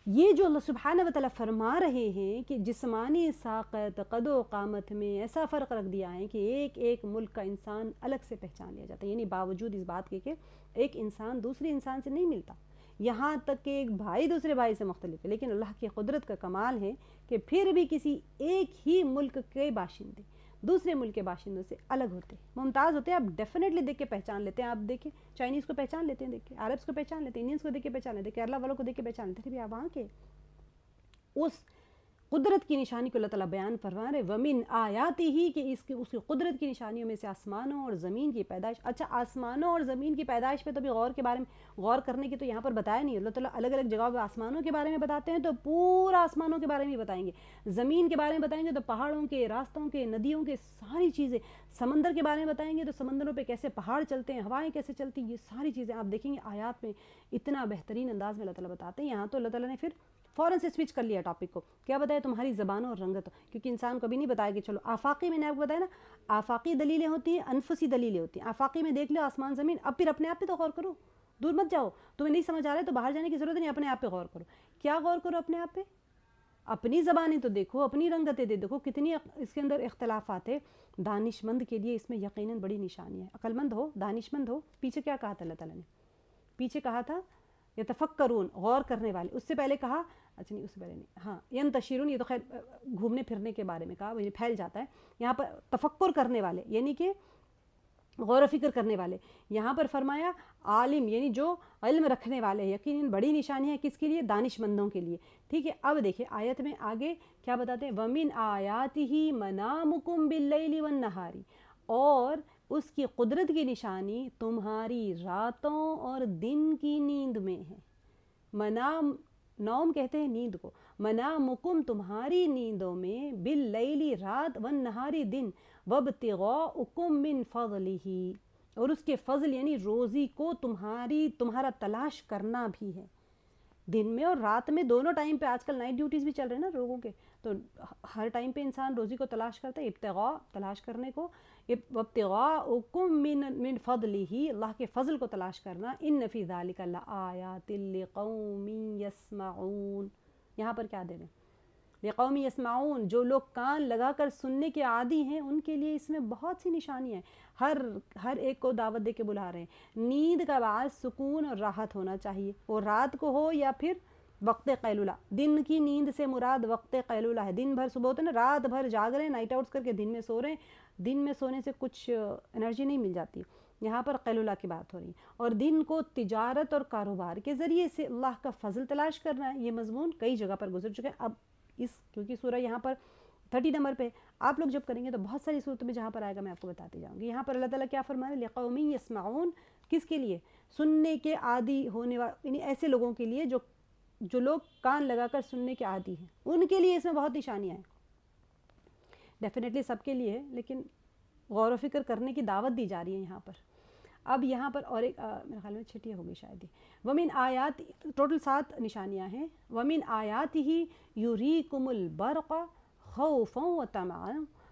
S1: یہ جو اللہ سبحانہ و تعالیٰ فرما رہے ہیں کہ جسمانی ساقت، قد و قامت میں ایسا فرق رکھ دیا ہے کہ ایک ایک ملک کا انسان الگ سے پہچان لیا جاتا ہے، یعنی باوجود اس بات کے کہ ایک انسان دوسرے انسان سے نہیں ملتا، یہاں تک کہ ایک بھائی دوسرے بھائی سے مختلف ہے، لیکن اللہ کی قدرت کا کمال ہے کہ پھر بھی کسی ایک ہی ملک کے باشندے دوسرے ملک کے باشندوں سے الگ ہوتے ہیں، ممتاز ہوتے ہیں۔ آپ ڈیفینیٹلی دیکھ کے پہچان لیتے ہیں، آپ دیکھیں چائنیز کو پہچان لیتے ہیں، دیکھ کے عربس کو پہچان لیتے ہیں، انڈینس کو دیکھ کے پہچان لیتے ہیں، کیرلا والوں کو دیکھ کے پہچان لیتے ہیں کہ آپ وہاں کے اس قدرت کی نشانی کو اللہ تعالیٰ بیان فرما رہے ومن آیاتی ہی کہ اس کی قدرت کی نشانیوں میں سے آسمانوں اور زمین کی پیدائش. اچھا آسمانوں اور زمین کی پیدائش پہ تو بھی غور کے بارے میں غور کرنے کی تو یہاں پر بتایا نہیں. اللہ تعالیٰ الگ الگ جگہوں پہ آسمانوں کے بارے میں بتاتے ہیں تو پورا آسمانوں کے بارے میں بتائیں گے, زمین کے بارے میں بتائیں گے تو پہاڑوں کے, راستوں کے, ندیوں کے, ساری چیزیں, سمندر کے بارے میں بتائیں گے تو سمندروں پہ کیسے پہاڑ چلتے ہیں, ہوائیں کیسے چلتی ہیں, یہ ساری چیزیں آپ دیکھیں گے آیات میں اتنا بہترین انداز میں اللہ تعالیٰ بتاتے ہیں. یہاں تو اللہ تعالیٰ نے پھر فوراً سے سوئچ کر لیا ٹاپک کو, کیا بتایا تمہاری زبانوں اور رنگت, کیونکہ انسان کو بھی نہیں بتایا کہ چلو آفاقی, میں نے آپ کو بتایا نا آفاقی دلیلیں ہوتی ہیں, انفسی دلیلیں ہوتی ہیں. آفاقی میں دیکھ لو آسمان زمین, اب پھر اپنے آپ پہ تو غور کرو, دور مت جاؤ, تمہیں نہیں سمجھ آ رہا ہے تو باہر جانے کی ضرورت نہیں, اپنے آپ پہ غور کرو. کیا غور کرو اپنے آپ پہ؟ اپنی زبانیں تو دیکھو, اپنی رنگتیں دیکھو, کتنی اس کے اندر اختلافات ہے. دانش مند کے لیے اس میں یقیناً بڑی نشانی ہے. عقل مند ہو, دانش مند ہو. پیچھے کیا کہا تھا اللہ تعالیٰ نے؟ پیچھے کہا تھا یتفکرون, غور کرنے والے. اس سے پہلے کہا, اچھا نہیں اس سے پہلے نہیں, ہاں ینتشرون, یہ تو خیر گھومنے پھرنے کے بارے میں کہا, یہ پھیل جاتا ہے. یہاں پر تفکر کرنے والے یعنی کہ غور و فکر کرنے والے. یہاں پر فرمایا عالم یعنی جو علم رکھنے والے. یقیناً بڑی نشانی ہے کس کے لیے؟ دانش مندوں کے لیے. ٹھیک ہے, اب دیکھیں آیت میں آگے کیا بتاتے ہیں, وَمِنْ آیَاتِهِ مَنَامُكُمْ بِاللَّيْلِ وَالنَّهَارِ, اور اس کی قدرت کی نشانی تمہاری راتوں اور دن کی نیند میں ہے. منام, نوم کہتے ہیں نیند کو, منامکم تمہاری نیندوں میں, باللیلی رات, والنہاری دن, وابتغاؤکم من فضلہ, اور اس کے فضل یعنی روزی کو تمہارا تلاش کرنا بھی ہے. دن میں اور رات میں دونوں ٹائم پہ, آج کل نائٹ ڈیوٹیز بھی چل رہے ہیں نا لوگوں کے, تو ہر ٹائم پہ انسان روزی کو تلاش کرتا ہے. ابتغاء تلاش کرنے کو, وابتغاؤکم من فضلہ, اللہ کے فضل کو تلاش کرنا. ان فی ذلک لآیات لقوم یسمعون, یہاں پر کیا دے رہے ہیں؟ لقوم یسمعون, جو لوگ کان لگا کر سننے کے عادی ہیں ان کے لیے اس میں بہت سی نشانیاں ہیں. ہر ایک کو دعوت دے کے بلا رہے ہیں. نیند کا باعث سکون اور راحت ہونا چاہیے, وہ رات کو ہو یا پھر وقت قیلولہ. دن کی نیند سے مراد وقت قیلولہ ہے. دن بھر صبح ہوتے ہیں نا, رات بھر جاگ رہے ہیں, نائٹ آؤٹس کر کے دن میں سو رہے ہیں. دن میں سونے سے کچھ انرجی نہیں مل جاتی. یہاں پر قیلولہ کی بات ہو رہی ہے. اور دن کو تجارت اور کاروبار کے ذریعے سے اللہ کا فضل تلاش کرنا ہے. یہ مضمون کئی جگہ پر گزر چکے ہیں. اب کیونکہ سورہ یہاں پر 30 نمبر پہ, آپ لوگ جب کریں گے تو بہت ساری صورتوں میں جہاں پر آئے گا میں آپ کو بتاتی جاؤں گی. یہاں پر اللہ تعالیٰ کیا فرما رہے ہیں؟ لقوم یسمعون, کس کے لیے؟ سننے کے عادی ہونے والے, یعنی ایسے لوگوں کے لیے جو لوگ کان لگا کر سننے کے عادی ہیں, ان کے لیے اس میں بہت نشانیاں ہیں. ڈیفینیٹلی سب کے لیے ہے, لیکن غور و فکر کرنے کی دعوت دی جا رہی ہے یہاں پر. اب یہاں پر اور ایک میرے خیال میں چھٹی ہوگی شاید ہی. ومن آیات, ٹوٹل 7 نشانیاں ہیں. ومن آیاتہ یریکم البرق خوفا وطمعا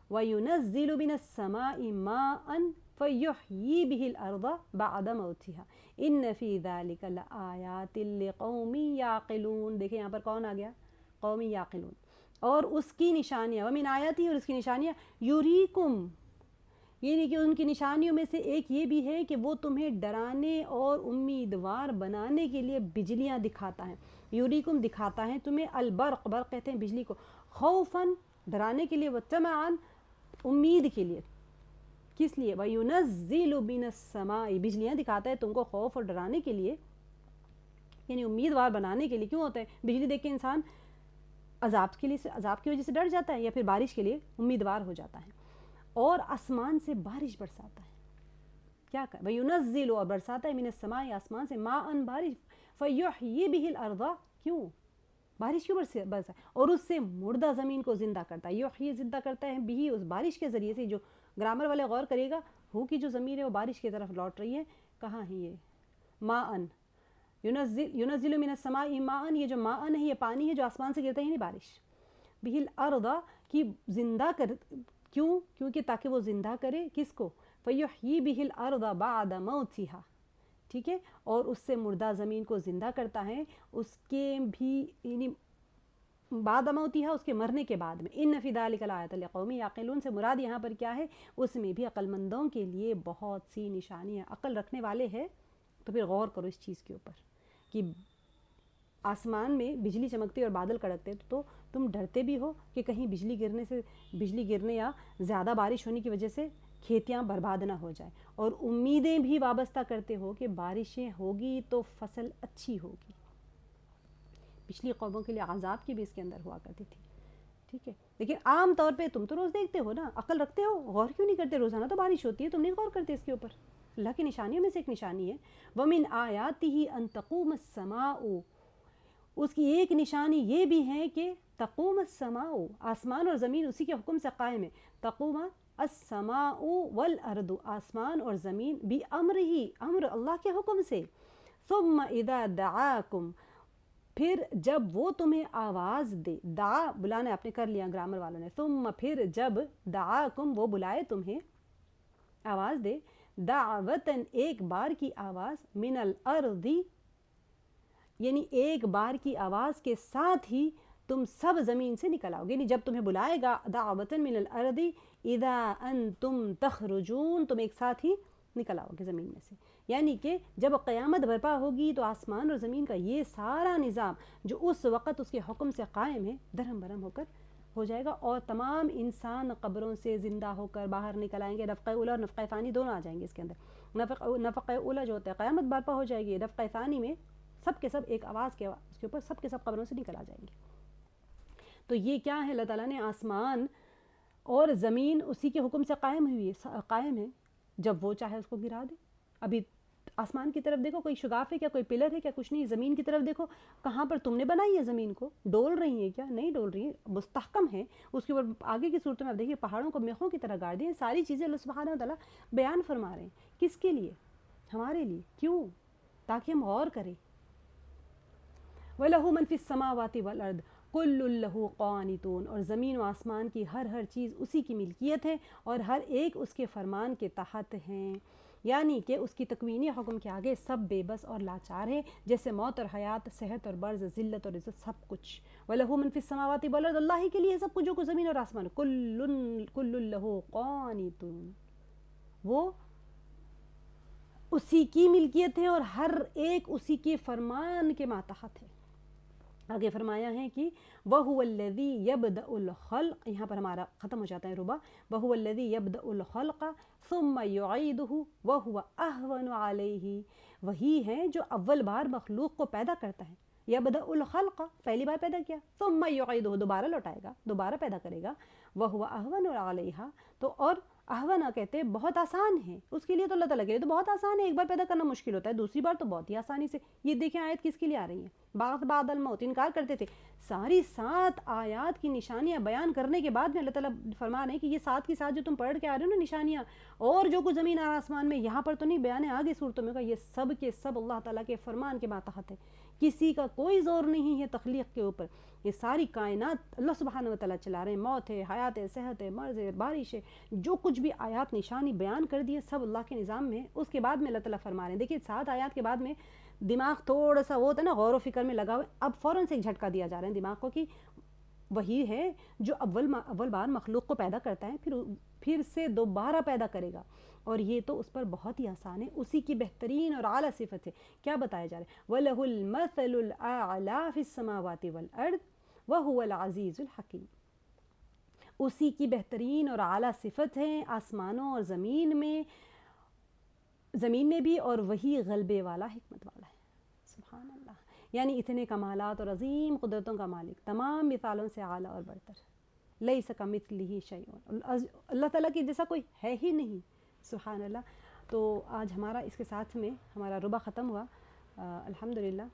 S1: وینزل من السماء ماء فیحیی به الارض بعد موتها ان فی ذلک لآیات لقوم یعقلون. دیکھیں یہاں پر کون آ گیا؟ قوم یعقلون. اور اس کی نشانیاں, ومن آیاتہ, اور اس کی نشانیاں, یریکم یعنی کہ ان کی نشانیوں میں سے ایک یہ بھی ہے کہ وہ تمہیں ڈرانے اور امیدوار بنانے کے لیے بجلیاں دکھاتا ہے. یوریکم دکھاتا ہے تمہیں, البرق, برق کہتے ہیں بجلی کو, خوفاً ڈرانے کے لیے, وطمعاً امید کے لیے. کس لیے؟ وَيُنَزِّلُ مِنَ السَّمَاءِ, بجلیاں دکھاتا ہے تم کو خوف اور ڈرانے کے لیے, یعنی امیدوار بنانے کے لیے. کیوں ہوتا ہے بجلی دیکھ کے انسان عذاب کی وجہ سے ڈر جاتا ہے, یا پھر بارش کے لیے امیدوار ہو جاتا ہے. اور آسمان سے بارش برساتا ہے. کیا کہ وَيُنَزِّلُ, اور برساتا ہے, مِنَ السَّمَاءِ, آسمان سے, ماءً, بارش, فَيُحْيِي بِهِ الْأَرْضَ, کیوں بارش کیوں برسا, اور اس سے مردہ زمین کو زندہ کرتا ہے. یحیی زندہ کرتا ہے, بھی اس بارش کے ذریعے سے. جو گرامر والے غور کرے گا, ہو کی جو ضمیر ہے وہ بارش کی طرف لوٹ رہی ہے. کہاں ہے یہ؟ ماءً, ينزل من السماء ماءً, یہ جو ماءً ہے یہ پانی ہے جو آسمان سے گرتا ہے, یعنی بارش. به الارض, کی زندہ کر, کیوں؟ کیونکہ تاکہ وہ زندہ کرے کس کو؟ فیحیی به الارض بعد موتها, ٹھیک ہے, اور اس سے مردہ زمین کو زندہ کرتا ہے, اس کے بھی یعنی بعد موتها, اس کے مرنے کے بعد میں. ان فی ذلک لآیات لقوم یعقلون سے مراد یہاں پر کیا ہے؟ اس میں بھی عقل مندوں کے لیے بہت سی نشانیاں. عقل رکھنے والے ہیں تو پھر غور کرو اس چیز کے اوپر کہ آسمان میں بجلی چمکتی اور بادل کڑکتے تو تم ڈرتے بھی ہو کہ کہیں بجلی گرنے یا زیادہ بارش ہونے کی وجہ سے کھیتیاں برباد نہ ہو جائیں, اور امیدیں بھی وابستہ کرتے ہو کہ بارشیں ہوگی تو فصل اچھی ہوگی. پچھلی قوموں کے لیے عذاب کی بھی اس کے اندر ہوا کرتی تھی. ٹھیک ہے. لیکن عام طور پہ تم تو روز دیکھتے ہو نا, عقل رکھتے ہو, غور کیوں نہیں کرتے؟ روزانہ تو بارش ہوتی ہے, تم نہیں غور کرتے اس کے اوپر. اللہ کی نشانیوں میں سے ایک نشانی ہے وَمِنْ آیَاتِهِ أَن تَقُومَ السَّمَاءُ, اس کی ایک نشانی یہ بھی ہے کہ تقوم السماء, آسمان اور زمین اسی کے حکم سے قائم ہے. تقوم السماء والارض, آسمان اور زمین بِأَمْرِهِ, امر اللہ کے حکم سے. ثم اذا دعاکم, پھر جب وہ تمہیں آواز دے, دعا بلانا آپ نے کر لیا گرامر والوں نے, ثم پھر جب دعاکم وہ بلائے تمہیں, آواز دے, دعوتاً ایک بار کی آواز, من الارض یعنی ایک بار کی آواز کے ساتھ ہی تم سب زمین سے نکل آؤ گے. یعنی جب تمہیں بلائے گا دعوتاً من الارض اذا انتم تخرجون, تم ایک ساتھ ہی نکل آؤ گے زمین میں سے. یعنی کہ جب قیامت برپا ہوگی تو آسمان اور زمین کا یہ سارا نظام جو اس وقت اس کے حکم سے قائم ہے درہم برہم ہو کر ہو جائے گا, اور تمام انسان قبروں سے زندہ ہو کر باہر نکل آئیں گے. نفخہ اولیٰ اور نفخہ ثانی دونوں آ جائیں گے اس کے اندر. نفخہ اولیٰ جو ہوتا ہے قیامت برپا ہو جائے گی, نفخہ ثانی میں سب کے سب ایک آواز کے اس کے اوپر سب کے سب قبروں سے نکل آ جائیں گے. تو یہ کیا ہے؟ اللہ تعالیٰ نے آسمان اور زمین اسی کے حکم سے قائم ہے, جب وہ چاہے اس کو گرا دے. ابھی آسمان کی طرف دیکھو, کوئی شگاف ہے کیا, کوئی پلر ہے کیا, کچھ نہیں. زمین کی طرف دیکھو, کہاں پر تم نے بنائی ہے زمین کو, ڈول رہی ہیں کیا؟ نہیں ڈول رہی ہیں, مستحکم ہے. اس کے اوپر آگے کی صورتوں میں آپ دیکھیے پہاڑوں کو میخوں کی طرح گاڑ دیں. ساری چیزیں اللہ سبحانہ و تعالیٰ بیان فرما رہے ہیں. کس کے لیے؟ ہمارے لیے. کیوں؟ تاکہ ہم غور کریں. وَلَهُ مَنْ فِي السَّمَاوَاتِ وَالْأَرْضِ كُلٌّ لَهُ قَانِتُونَ, اور زمین و آسمان کی ہر چیز اسی کی ملکیت ہے اور ہر ایک اس کے فرمان کے تحت ہیں. یعنی کہ اس کی تکوینی حکم کے آگے سب بے بس اور لاچار ہیں, جیسے موت اور حیات, صحت اور مرض, ذلت اور عزت, سب کچھ. وَلَهُ مَنْ فِي السَّمَاوَاتِ وَالْأَرْضِ, اللہ ہی کے لیے سب کچھ جو زمین اور آسمان. كُلٌّ لَهُ قَانِتُونَ, وہ اسی کی ملکیت ہے اور ہر ایک اسی کے فرمان کے ماتحت ہے. آگے فرمایا ہے کہ وَهُوَ الَّذِي يَبْدَأُ الْخَلْقَ, یہاں پر ہمارا ختم ہو جاتا ہے ربع. وَهُوَ الَّذِي يَبْدَأُ الْخَلْقَ ثُمَّ يُعِيدُهُ وَهُوَ أَهْوَنُ عَلَيْهِ, وہی ہے جو اول بار مخلوق کو پیدا کرتا ہے. يَبْدَأُ الْخَلْقَ, پہلی بار پیدا کیا, ثُمَّ يُعِيدُهُ, دوبارہ لوٹائے گا, دوبارہ پیدا کرے گا. وَهُوَ أَهْوَنُ عَلَيْهَا, تو اور احونا کہتے ہیں بہت آسان ہے اس کے لیے, تو اللہ تعالیٰ کے لیے تو بہت آسان ہے. ایک بار پیدا کرنا مشکل ہوتا ہے, دوسری بار تو بہت ہی آسانی سے. یہ دیکھیں آیت کس کے لیے آ رہی ہے, بعد الموت, انکار کرتے تھے. ساری 7 آیات کی نشانیاں بیان کرنے کے بعد میں اللہ تعالیٰ فرما رہے ہیں کہ یہ 7 کی 7 جو تم پڑھ کے آ رہے ہو نا نشانیاں, اور جو کچھ زمین اور آسمان میں یہاں پر تو نہیں بیان ہے, آگے صورتوں میں کا, یہ سب کے سب اللہ تعالیٰ کے فرمان کے ماتحت ہے. کسی کا کوئی زور نہیں ہے تخلیق کے اوپر. یہ ساری کائنات اللہ سبحانہ و تعالیٰ چلا رہے ہیں. موت ہے, حیات ہے, صحت ہے, مرض ہے, بارش ہے, جو کچھ بھی آیات نشانی بیان کر دی ہے سب اللہ کے نظام میں ہے. اس کے بعد میں اللہ تعالیٰ فرما رہے ہیں, دیکھیے 7 آیات کے بعد میں دماغ تھوڑا سا وہ ہوتا ہے نا غور و فکر میں لگا ہوا, اب فوراً سے ایک جھٹکا دیا جا رہا ہے دماغ کو کہ وہی ہے جو اول بار مخلوق کو پیدا کرتا ہے, پھر سے دوبارہ پیدا کرے گا, اور یہ تو اس پر بہت ہی آسان ہے. اسی کی بہترین اور اعلیٰ صفت ہے. کیا بتایا جا رہا ہے؟ وَلَهُ الْمَثَلُ الْأَعْلَى فِي السَّمَاوَاتِ وَالْأَرْضِ وَهُوَ الْعَزِيزُ الْحَكِيمُ, اسی کی بہترین اور اعلیٰ صفت ہے آسمانوں اور زمین میں بھی, اور وہی غلبے والا, حکمت والا ہے. سبحان اللہ. یعنی اتنے کمالات اور عظیم قدرتوں کا مالک, تمام مثالوں سے اعلیٰ اور برتر. لیس کمثلہ شیء, اللہ تعالیٰ کی جیسا کوئی ہے ہی نہیں. سبحان اللہ. تو آج ہمارا اس کے ساتھ میں ہمارا ربع ختم ہوا الحمدللہ.